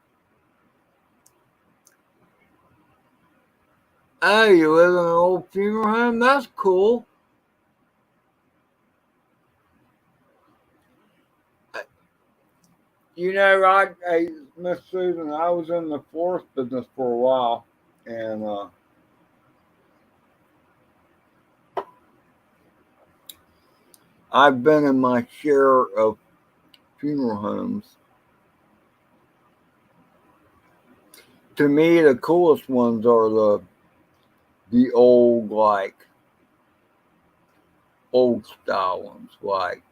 Oh, you live in an old funeral home? That's cool. You know, Miss Susan, I was in the florist business for a while, and I've been in my share of funeral homes. To me, the coolest ones are the old, old style ones, like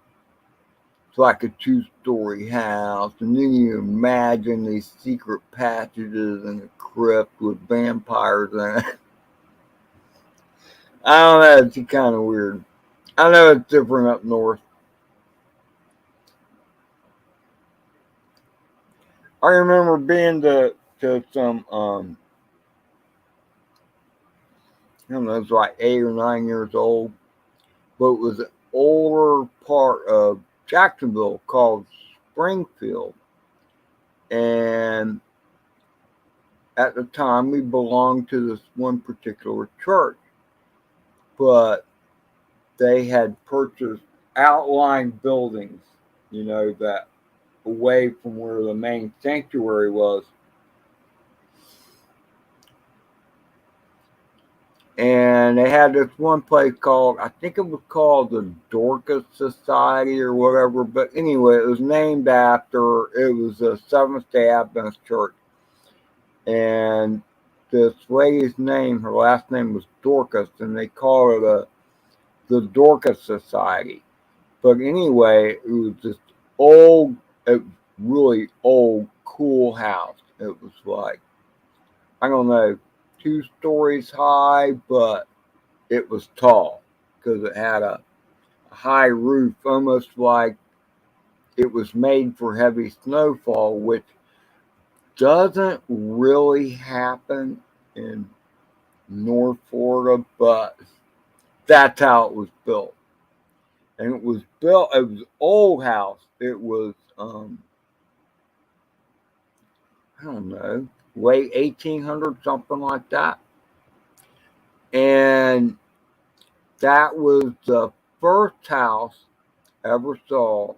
it's like a 2-story house, and then you imagine these secret passages in the crypt with vampires in it. I don't know, it's kind of weird. I know it's different up north. I remember being to some I don't know, it was like 8 or 9 years old, but it was an older part of Jacksonville called Springfield. And at the time, we belonged to this one particular church, but they had purchased outlying buildings, that away from where the main sanctuary was. And they had this one place called, I think it was called the Dorcas Society or whatever. But anyway, it was named after, it was a Seventh-day Adventist church. And this lady's name, her last name was Dorcas, and they called it the Dorcas Society. But anyway, it was this old, really old, cool house. It was like, I don't know, 2 stories high, but it was tall because it had a high roof, almost like it was made for heavy snowfall, which doesn't really happen in North Florida, but that's how it was built. And it was an old house. It was, I don't know, late 1800s, something like that. And that was the first house I ever saw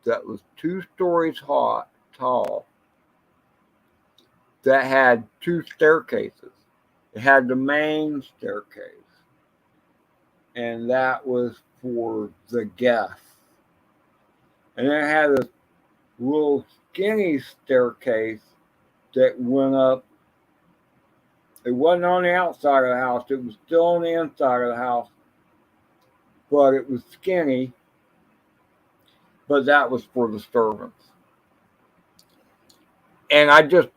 that was 2 stories tall, that had 2 staircases. It had the main staircase, and that was for the guests. And it had a little skinny staircase that went up. It wasn't on the outside of the house, it was still on the inside of the house, but it was skinny, but that was for the servants. And I just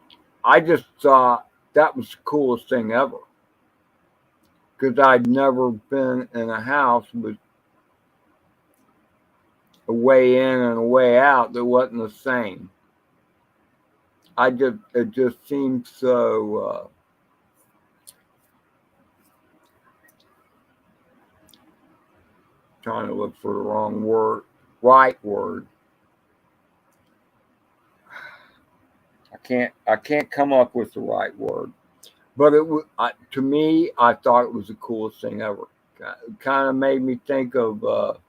thought that was the coolest thing ever. Because I'd never been in a house with a way in and a way out that wasn't the same. It just seemed so, trying to look for the right word. I can't come up with the right word. But it was, to me, I thought it was the coolest thing ever. It kind of made me think of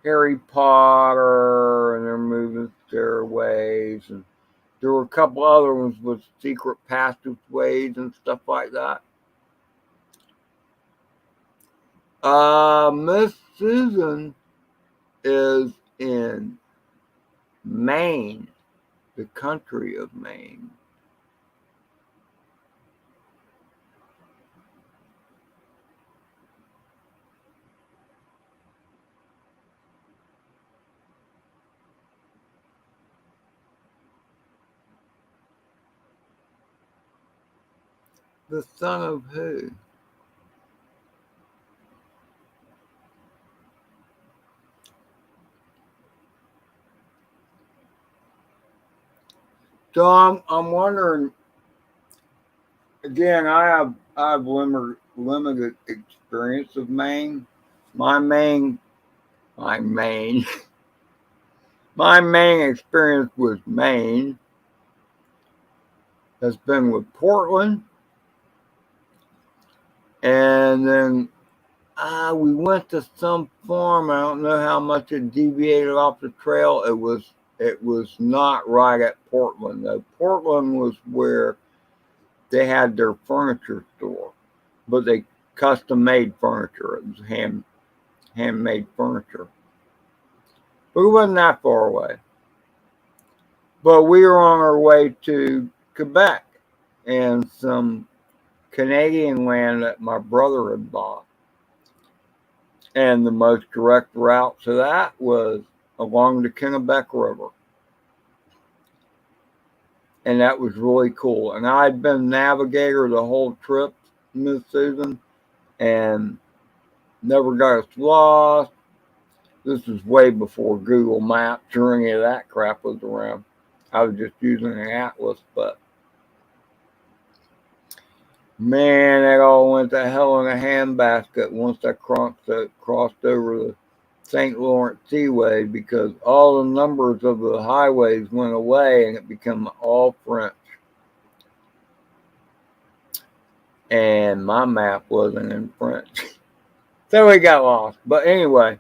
Harry Potter and their moving stairways, and there were a couple other ones with secret passageways and stuff like that. Miss Susan is in Maine, the country of Maine. The son of who? So I'm wondering again. I have limited experience of Maine. My main my main my main experience with Maine has been with Portland, and then we went to some farm. I don't know how much it deviated off the trail. It was not right at Portland though. Portland was where they had their furniture store, but they custom made furniture. It was handmade furniture, but it wasn't that far away. But we were on our way to Quebec and some Canadian land that my brother had bought. And the most direct route to that was along the Kennebec River. And that was really cool. And I'd been navigator the whole trip, Miss Susan, and never got us lost. This was way before Google Maps or any of that crap was around. I was just using an atlas, but man, that all went to hell in a handbasket once I crossed over the St. Lawrence Seaway, because all the numbers of the highways went away and it became all French. And my map wasn't in French. So we got lost. But anyway,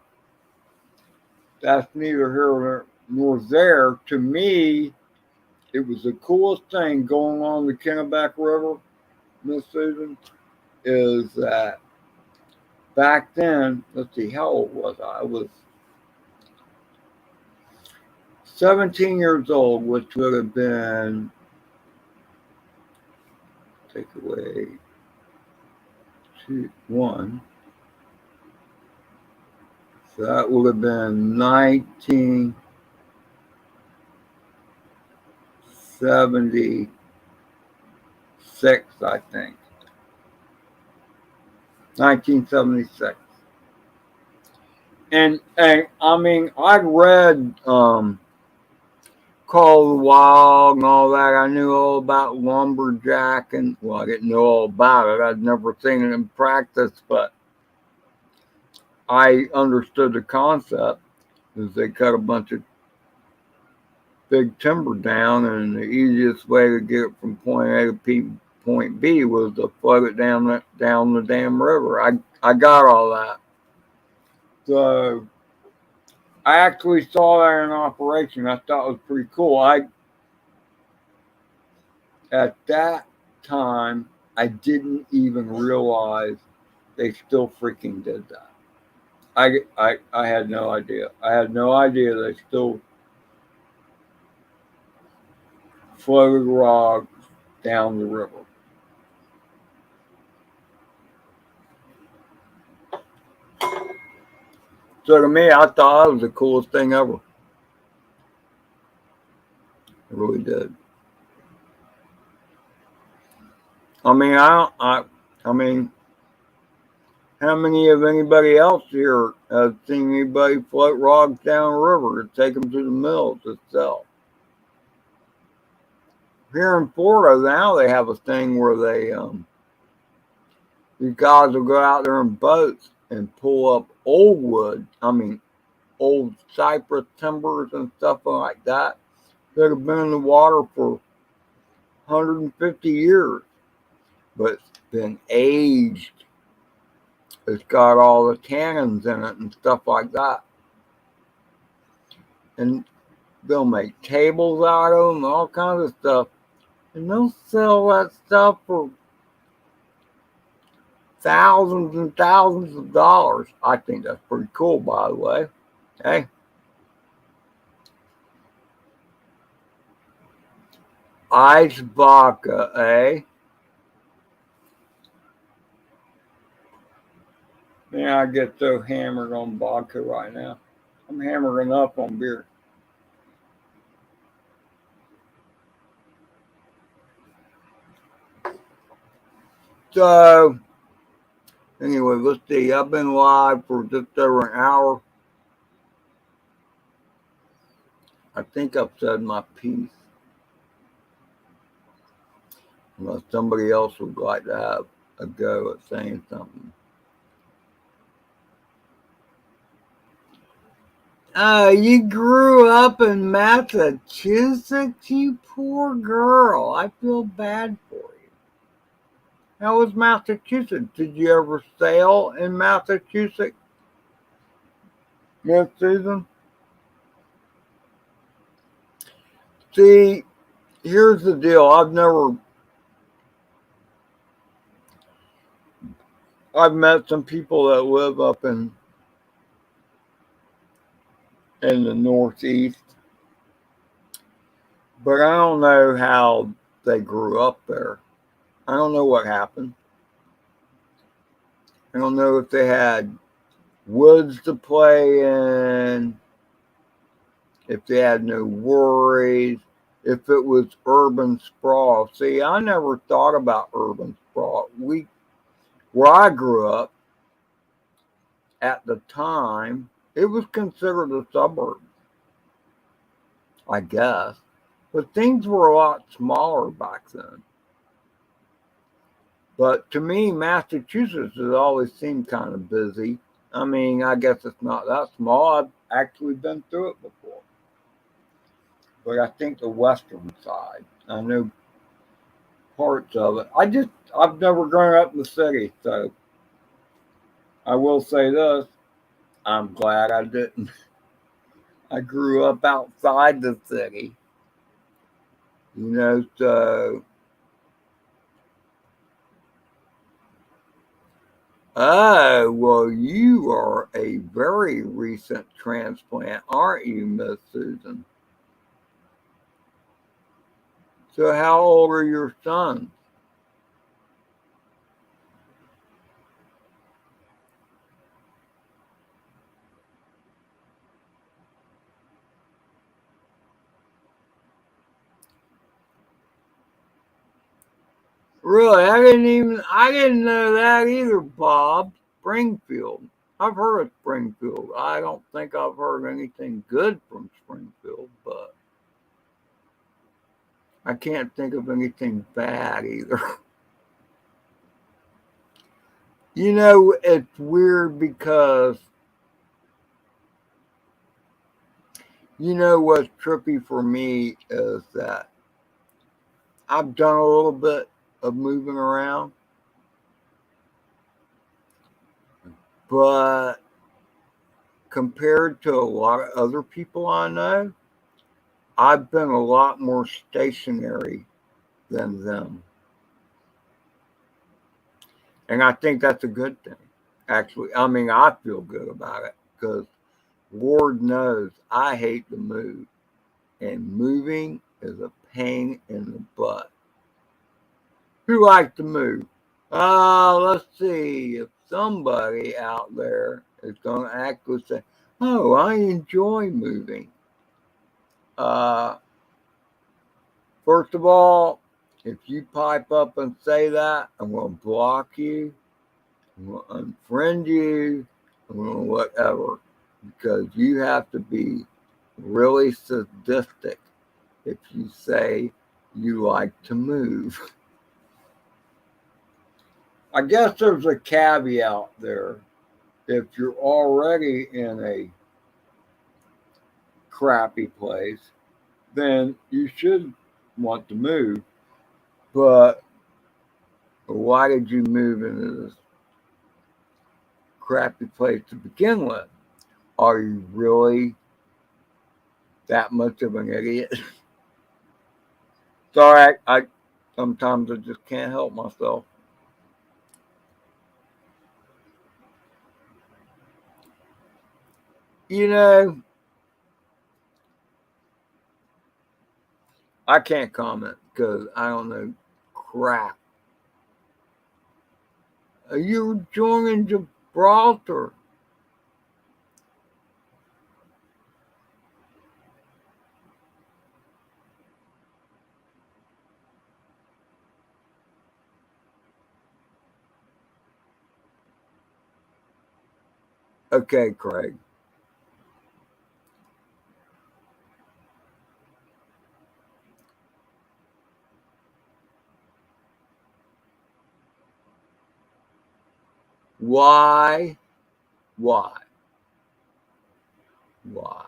that's neither here nor there. To me, it was the coolest thing going on the Kennebec River, Miss Susan, is that back then, let's see, how old was I? I was 17 years old, which would have been, take away two, one. So that would have been 1976, I think. 1976. And I mean, I'd read Call of the Wild and all that. I knew all about lumberjack, and well, I didn't know all about it. I'd never seen it in practice, but I understood the concept. Is they cut a bunch of big timber down, and the easiest way to get it from point A to point B was to float it down the damn river. I got all that. So I actually saw that in operation. I thought it was pretty cool. At that time, I didn't even realize they still freaking did that. I had no idea. I had no idea they still floated rocks down the river. So to me, I thought it was the coolest thing ever. I really did. I mean, I mean, how many of anybody else here has seen anybody float rocks down a river to take them to the mill to sell? Here in Florida now, they have a thing where these guys will go out there in boats and pull up old wood. I mean, old cypress timbers and stuff like that that have been in the water for 150 years, but it's been aged. It's got all the tannins in it and stuff like that. And they'll make tables out of them, all kinds of stuff. And they'll sell that stuff for thousands and thousands of dollars. I think that's pretty cool, by the way. Hey. Ice vodka, eh? Man, I get so hammered on vodka right now. I'm hammering up on beer. So, anyway, let's see. I've been live for just over an hour. I think I've said my piece. Unless somebody else would like to have a go at saying something. You grew up in Massachusetts, you poor girl. I feel bad for you. How was Massachusetts? Did you ever sail in Massachusetts, Miss Susan? See, here's the deal. I've met some people that live up in the Northeast, but I don't know how they grew up there. I don't know what happened. I don't know if they had woods to play in, if they had no worries, if it was urban sprawl. See, I never thought about urban sprawl. Where I grew up at the time, it was considered a suburb, I guess. But things were a lot smaller back then. But to me, Massachusetts has always seemed kind of busy. I mean, I guess it's not that small. I've actually been through it before. But I think the western side, I know parts of it. I've never grown up in the city, so I will say this. I'm glad I didn't. I grew up outside the city. So oh, well, you are a very recent transplant, aren't you, Miss Susan? So how old are your sons? Really, I didn't know that either, Bob. Springfield. I've heard of Springfield. I don't think I've heard anything good from Springfield, but I can't think of anything bad either. It's weird because what's trippy for me is that I've done a little bit of moving around, but compared to a lot of other people I know, I've been a lot more stationary than them. And I think that's a good thing. Actually, I mean, I feel good about it because Lord knows I hate to move, and moving is a pain in the butt. Who likes to move? Let's see if somebody out there is going to actually say, "Oh, I enjoy moving." Uh, First of all, if you pipe up and say that, I'm going to block you, I'm going to unfriend you, I'm going to whatever, because you have to be really sadistic if you say you like to move. I guess there's a caveat there. If you're already in a crappy place, then you should want to move. But why did you move into this crappy place to begin with? Are you really that much of an idiot? Sorry, I sometimes I just can't help myself. You know, I can't comment because I don't know crap. Are you joining Gibraltar? Okay, Craig. Why? Why? Why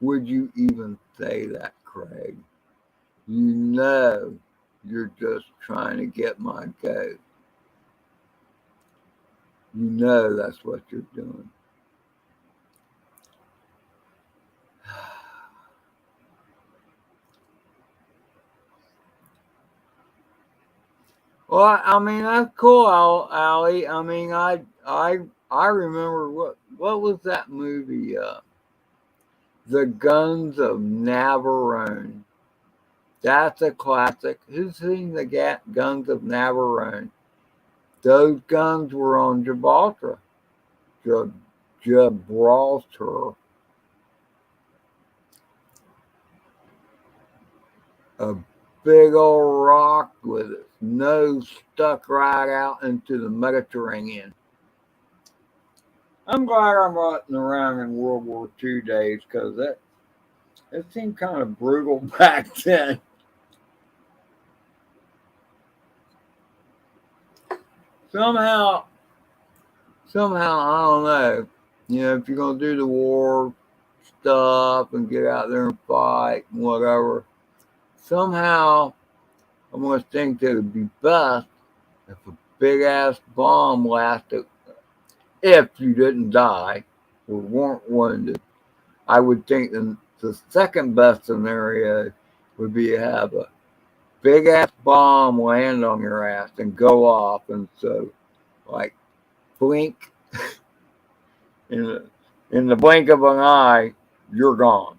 would you even say that, Craig? You know you're just trying to get my goat. You know that's what you're doing. Well, I mean that's cool, Ali. I mean, I remember what was that movie? The Guns of Navarone. That's a classic. Who's seen the Guns of Navarone? Those guns were on Gibraltar. Gibraltar. A big old rock with its nose stuck right out into the Mediterranean. I'm glad I wasn't around in World War II days because it seemed kind of brutal back then. Somehow, I don't know. You know, if you're gonna do the war stuff and get out there and fight and whatever, somehow I'm gonna think that it'd be best if a big ass bomb lasted. If you didn't die or weren't wounded, I would think the second best scenario would be to have a big ass bomb land on your ass and go off, and so like blink in the blink of an eye, you're gone.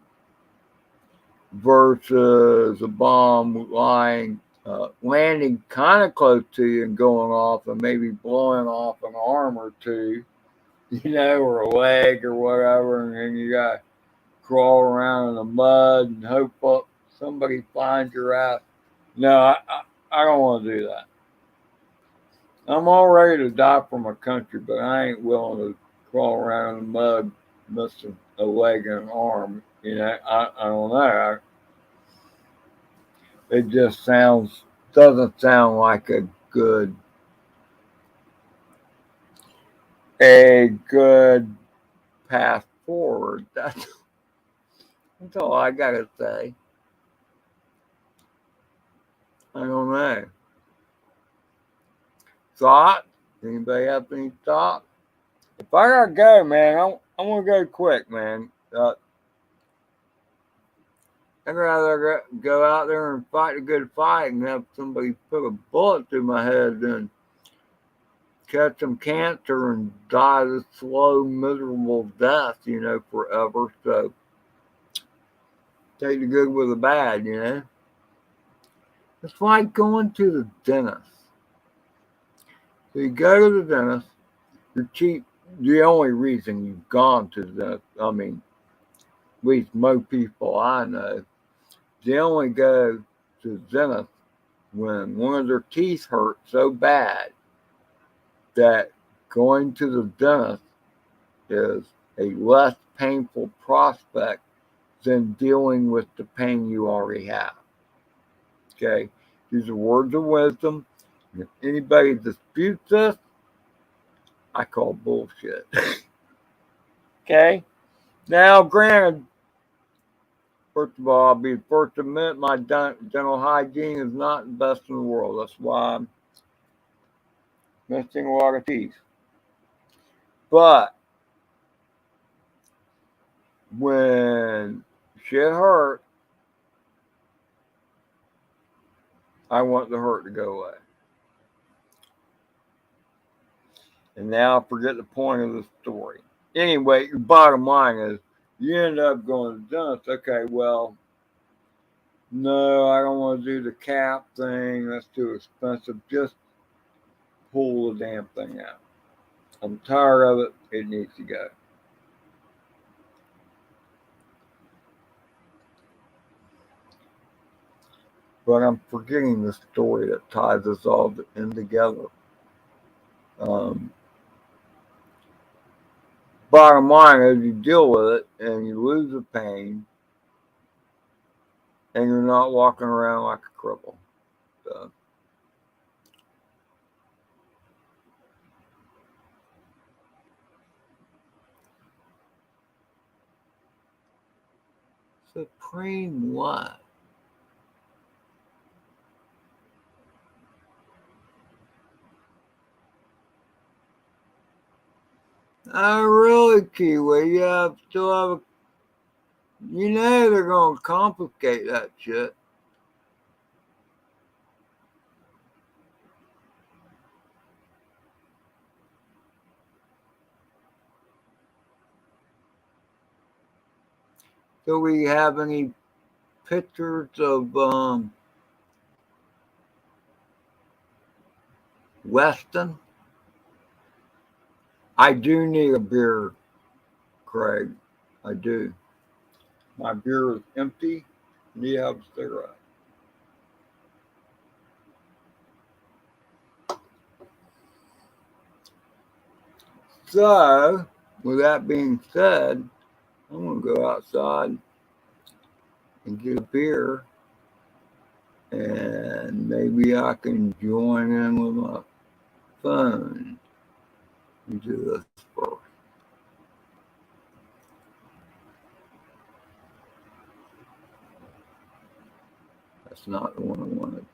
Versus a bomb landing kind of close to you and going off and maybe blowing off an arm or two, you know, or a leg or whatever, and then you got to crawl around in the mud and hope up somebody finds your ass. No, I don't want to do that. I'm all ready to die for my country, but I ain't willing to crawl around in the mud missing a leg and an arm. You know, I don't know. It just doesn't sound like a good path forward. That's all I gotta say. I don't know. Thought? Anybody have any thought? If I gotta go, man, I'm gonna go quick, man. I'd rather go out there and fight a good fight and have somebody put a bullet through my head than catch some cancer and die the slow, miserable death, forever. So take the good with the bad. It's like going to the dentist. So you go to the dentist, you're cheap. The only reason you've gone to the dentist, I mean, at least most people I know, they only go to the dentist when one of their teeth hurt so bad that going to the dentist is a less painful prospect than dealing with the pain you already have. Okay? These are words of wisdom. And if anybody disputes this, I call bullshit. Okay? Now, granted, first of all, I'll be the first to admit my dental hygiene is not the best in the world. That's why I'm missing a lot of teeth. But when shit hurt, I want the hurt to go away. And now I forget the point of the story. Anyway, the bottom line is you end up going to the dentist. Okay, well, no, I don't want to do the cap thing. That's too expensive. Just pull the damn thing out. I'm tired of it. It needs to go. But I'm forgetting the story that ties us all in together. Bottom line is you deal with it and you lose the pain and you're not walking around like a cripple. Supreme what? Really, Kiwi. You still have a. They're going to complicate that shit. Do we have any pictures of Weston? I do need a beer, Craig. I do. My beer is empty. You have a cigarette. So, with that being said, I'm going to go outside and get a beer, and maybe I can join in with my phone and do this first. That's not the one I wanted.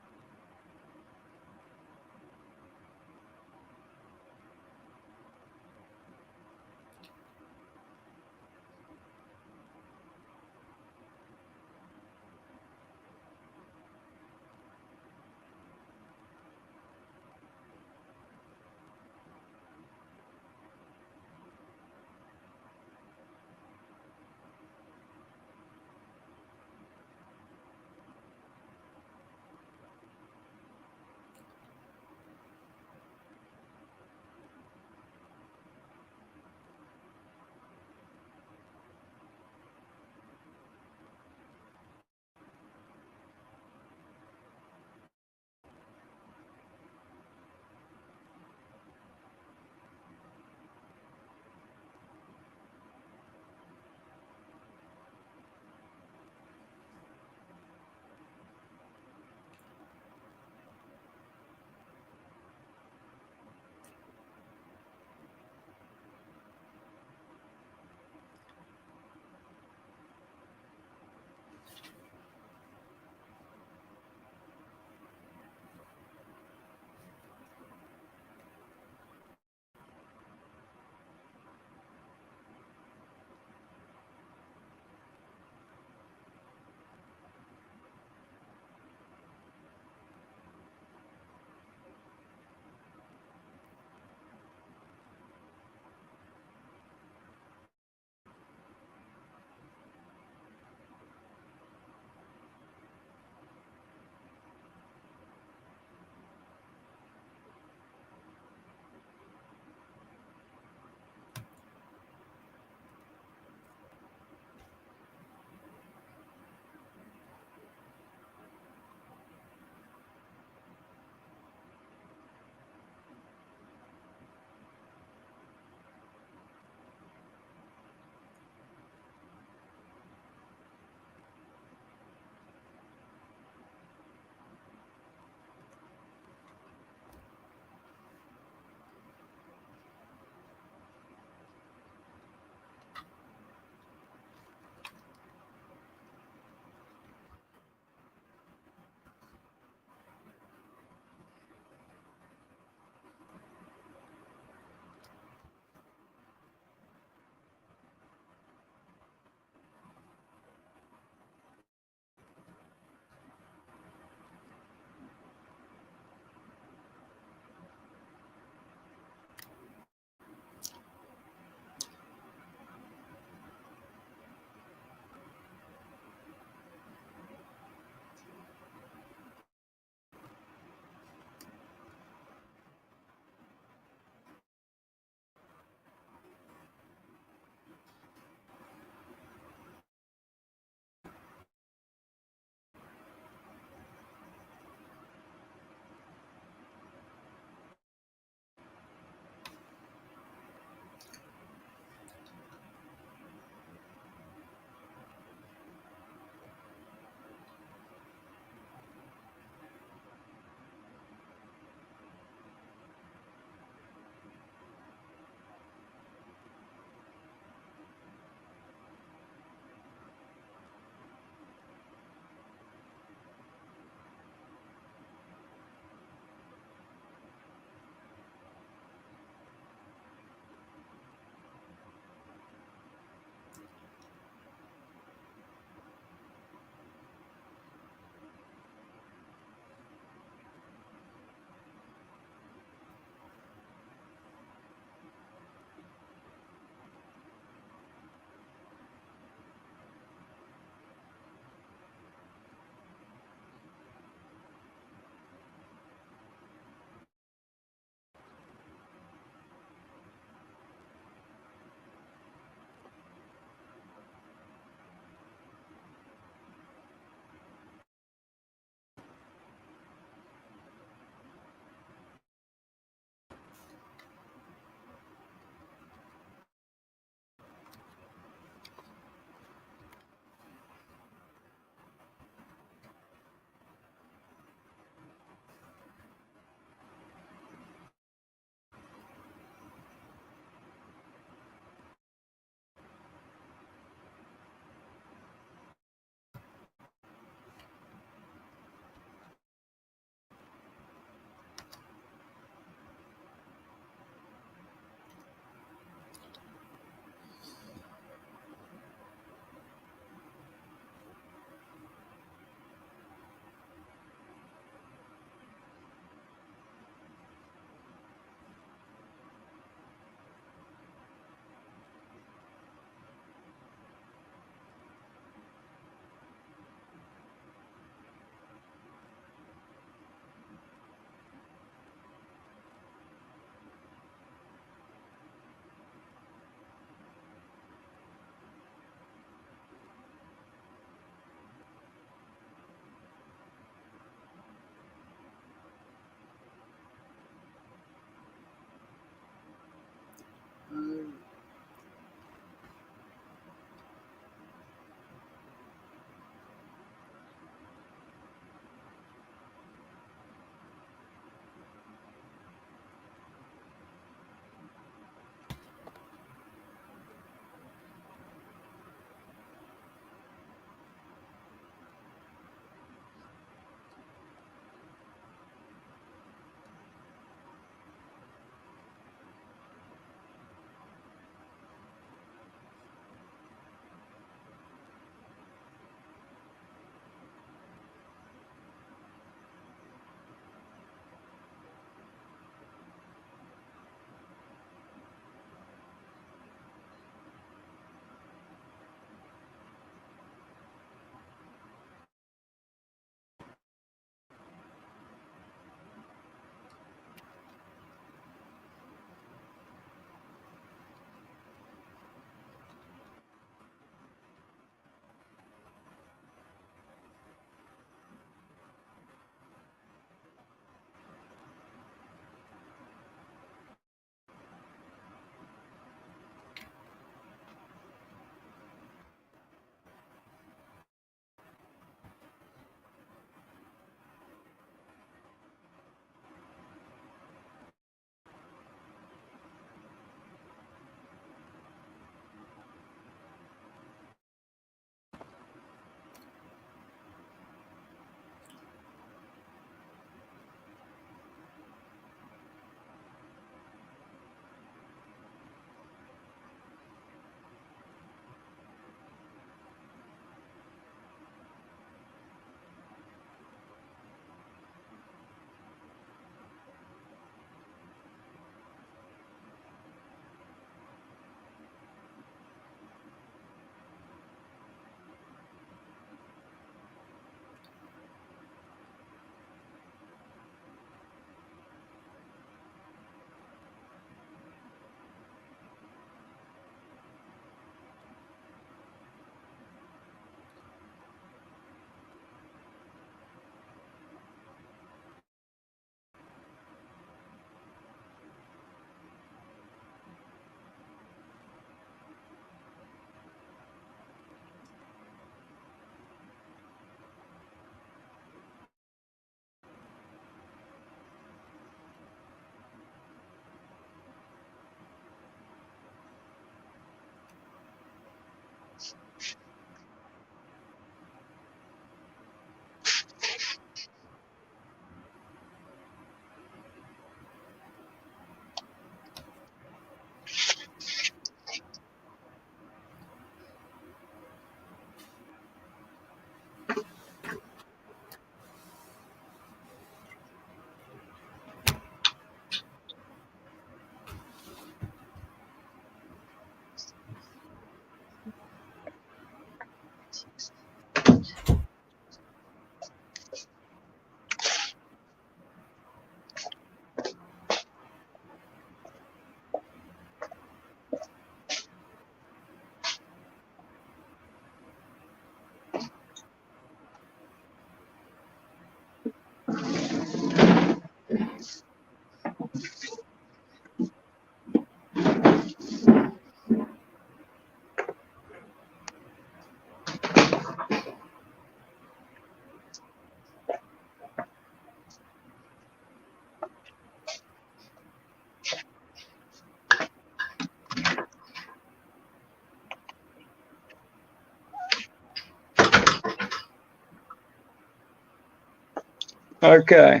Okay.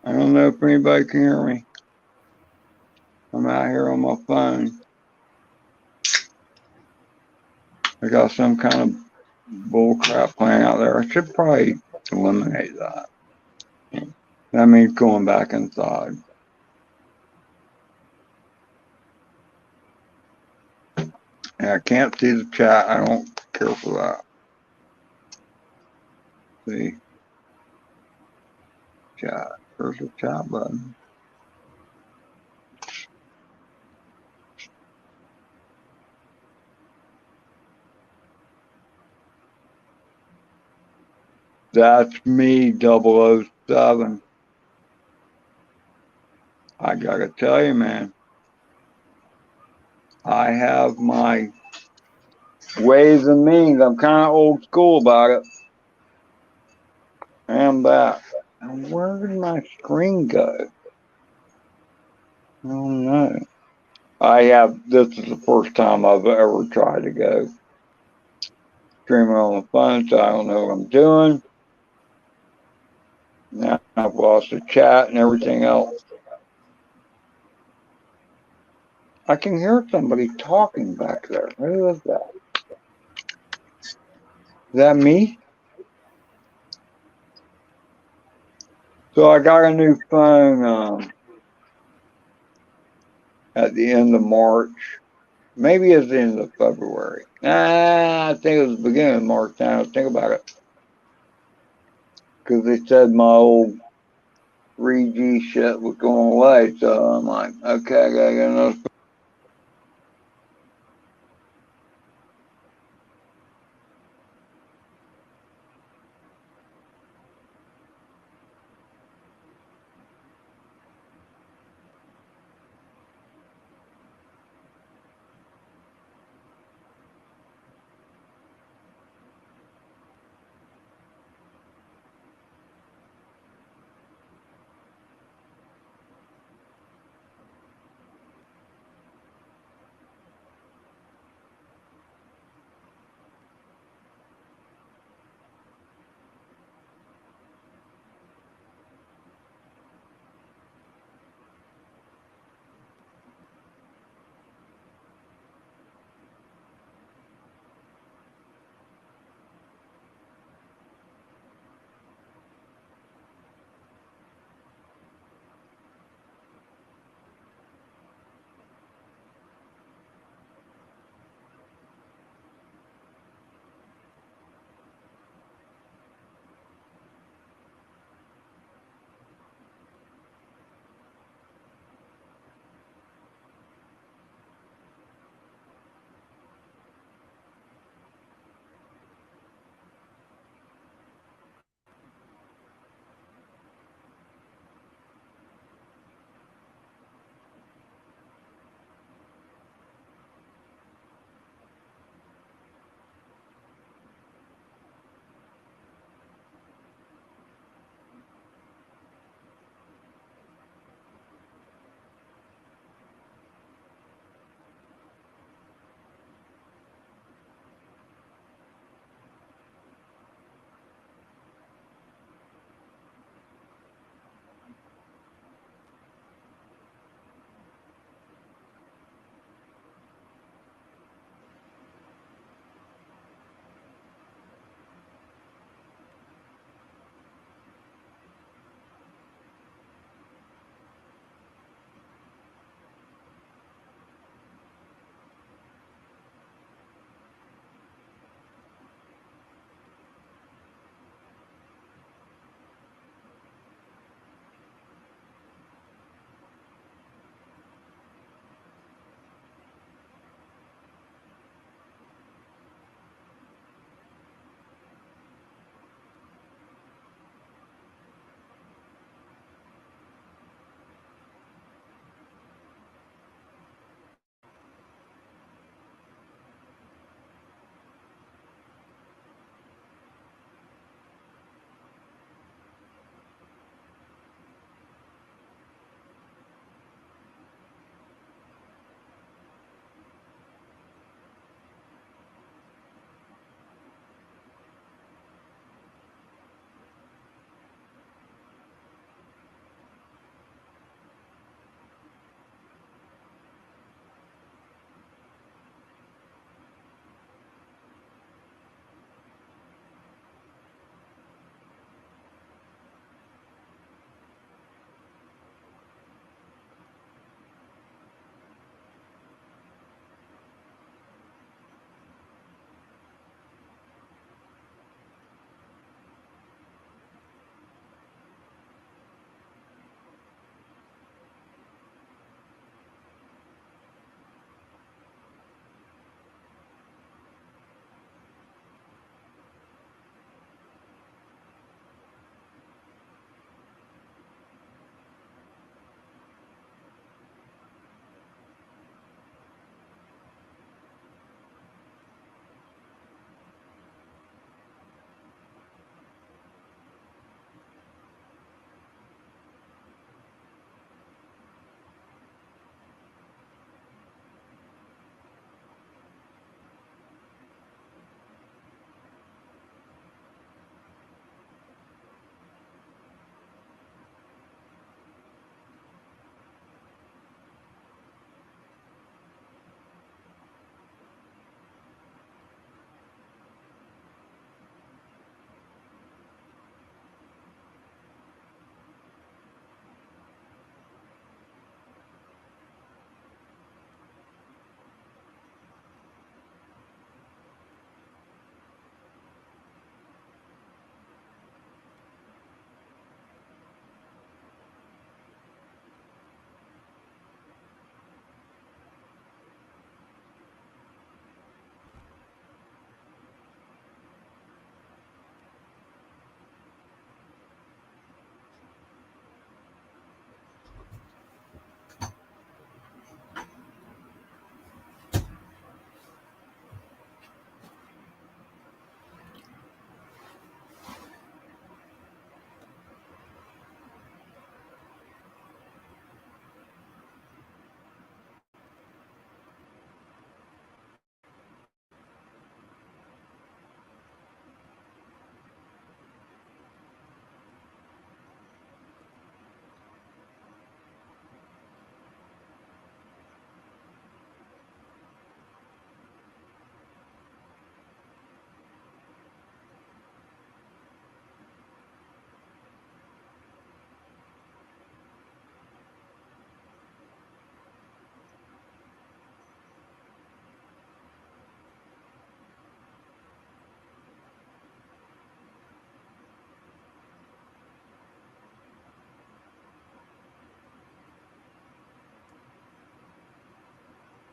I don't know if anybody can hear me. I'm out here on my phone. I got some kind of bull crap playing out there. I should probably eliminate that. That means going back inside. And I can't see the chat. I don't care for that. See? Chat. There's the chat button. That's me, 007. I gotta tell you, man, I have my ways and means. I'm kind of old school about it. And that. And where did my screen go? I don't know. This is the first time I've ever tried to go streaming on the phone, so I don't know what I'm doing. Now I've lost the chat and everything else. I can hear somebody talking back there. Who is that? Is that me? So I got a new phone at the end of March. Maybe it's the end of February. I think it was the beginning of March now. Think about it. Because they said my old 3G shit was going away. So I'm like, okay, I gotta get another.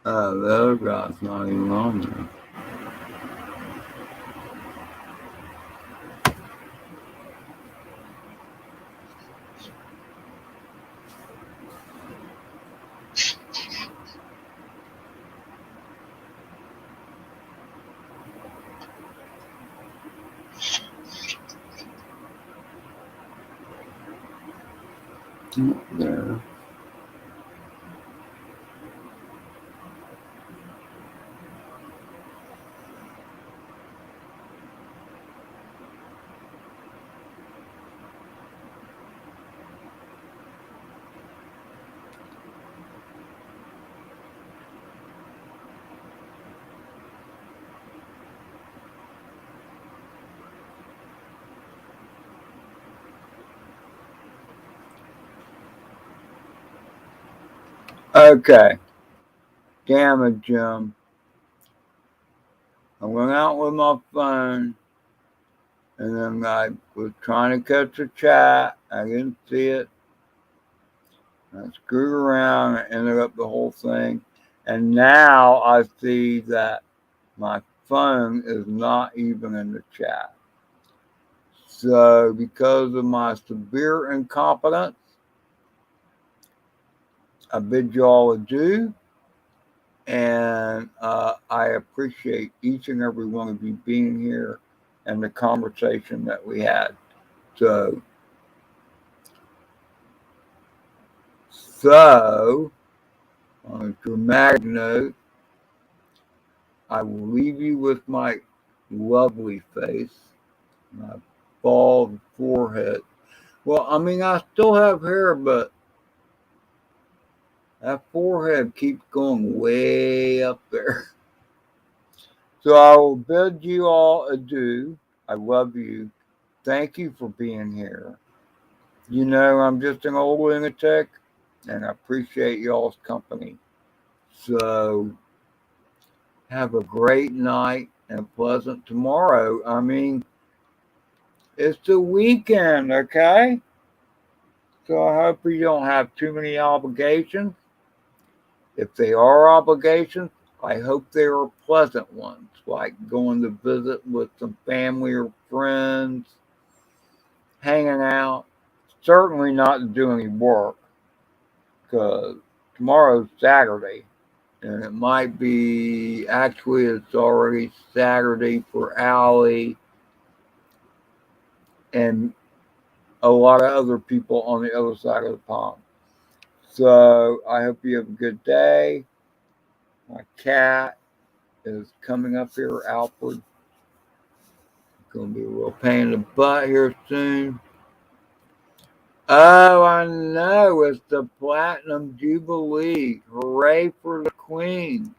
The other guy's not even on there. Not there. Okay. Damn it, Jim. I went out with my phone and then I was trying to catch a chat. I didn't see it. I screwed around and ended up the whole thing. And now I see that my phone is not even in the chat. So, because of my severe incompetence, I bid you all adieu. And I appreciate each and every one of you being here and the conversation that we had. So, on a dramatic note, I will leave you with my lovely face, my bald forehead. Well, I mean, I still have hair, but that forehead keeps going way up there. So I will bid you all adieu. I love you. Thank you for being here. You know, I'm just an old lunatic, and I appreciate y'all's company. So have a great night and a pleasant tomorrow. I mean, it's the weekend, okay? So I hope you don't have too many obligations. If they are obligations, I hope they are pleasant ones, like going to visit with some family or friends, hanging out. Certainly not to do any work, because tomorrow's Saturday, and it might be actually it's already Saturday for Allie and a lot of other people on the other side of the pond. So I hope you have a good day. My cat is coming up here, Alfred. Going to be a real pain in the butt here soon. Oh, I know. It's the Platinum Jubilee. Hooray for the Queen.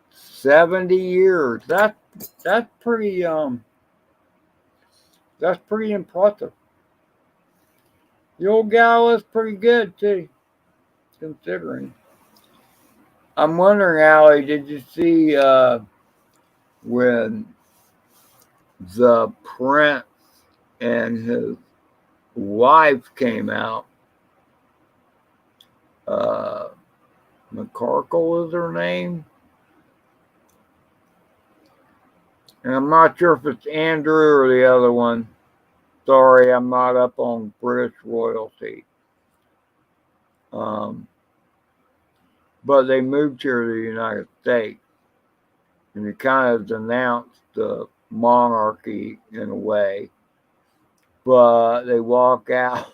70 years. That's pretty that's pretty impressive. The old gal is pretty good too, considering. I'm wondering, Allie, did you see when the prince and his wife came out? McCarkle is her name. And I'm not sure if it's Andrew or the other one. Sorry, I'm not up on British royalty. But they moved here to the United States. And it kind of denounced the monarchy in a way. But they walk out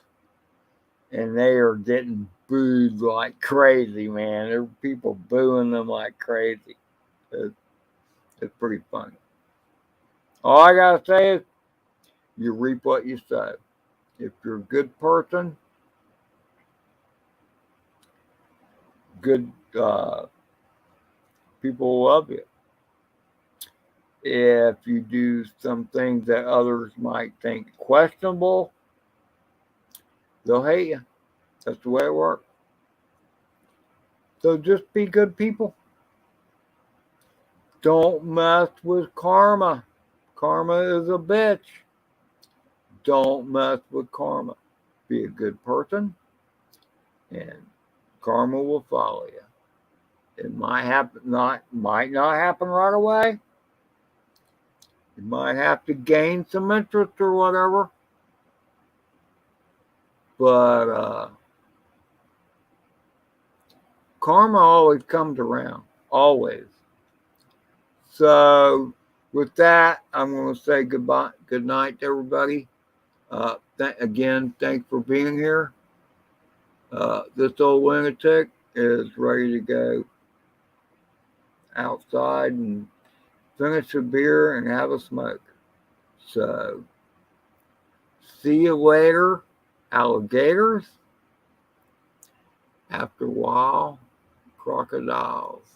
and they are getting booed like crazy, man. There are people booing them like crazy. It's pretty funny. All I gotta say is, you reap what you sow. If you're a good person, good people will love you. If you do some things that others might think questionable, they'll hate you. That's the way it works. So just be good people. Don't mess with karma. Karma is a bitch. Don't mess with karma. Be a good person, and karma will follow you. It might might not happen right away. You might have to gain some interest or whatever. But karma always comes around. Always. So with that, I'm going to say goodbye, good night to everybody. Again, thanks for being here. This old lunatic is ready to go outside and finish a beer and have a smoke. So, see you later, alligators. After a while, crocodiles.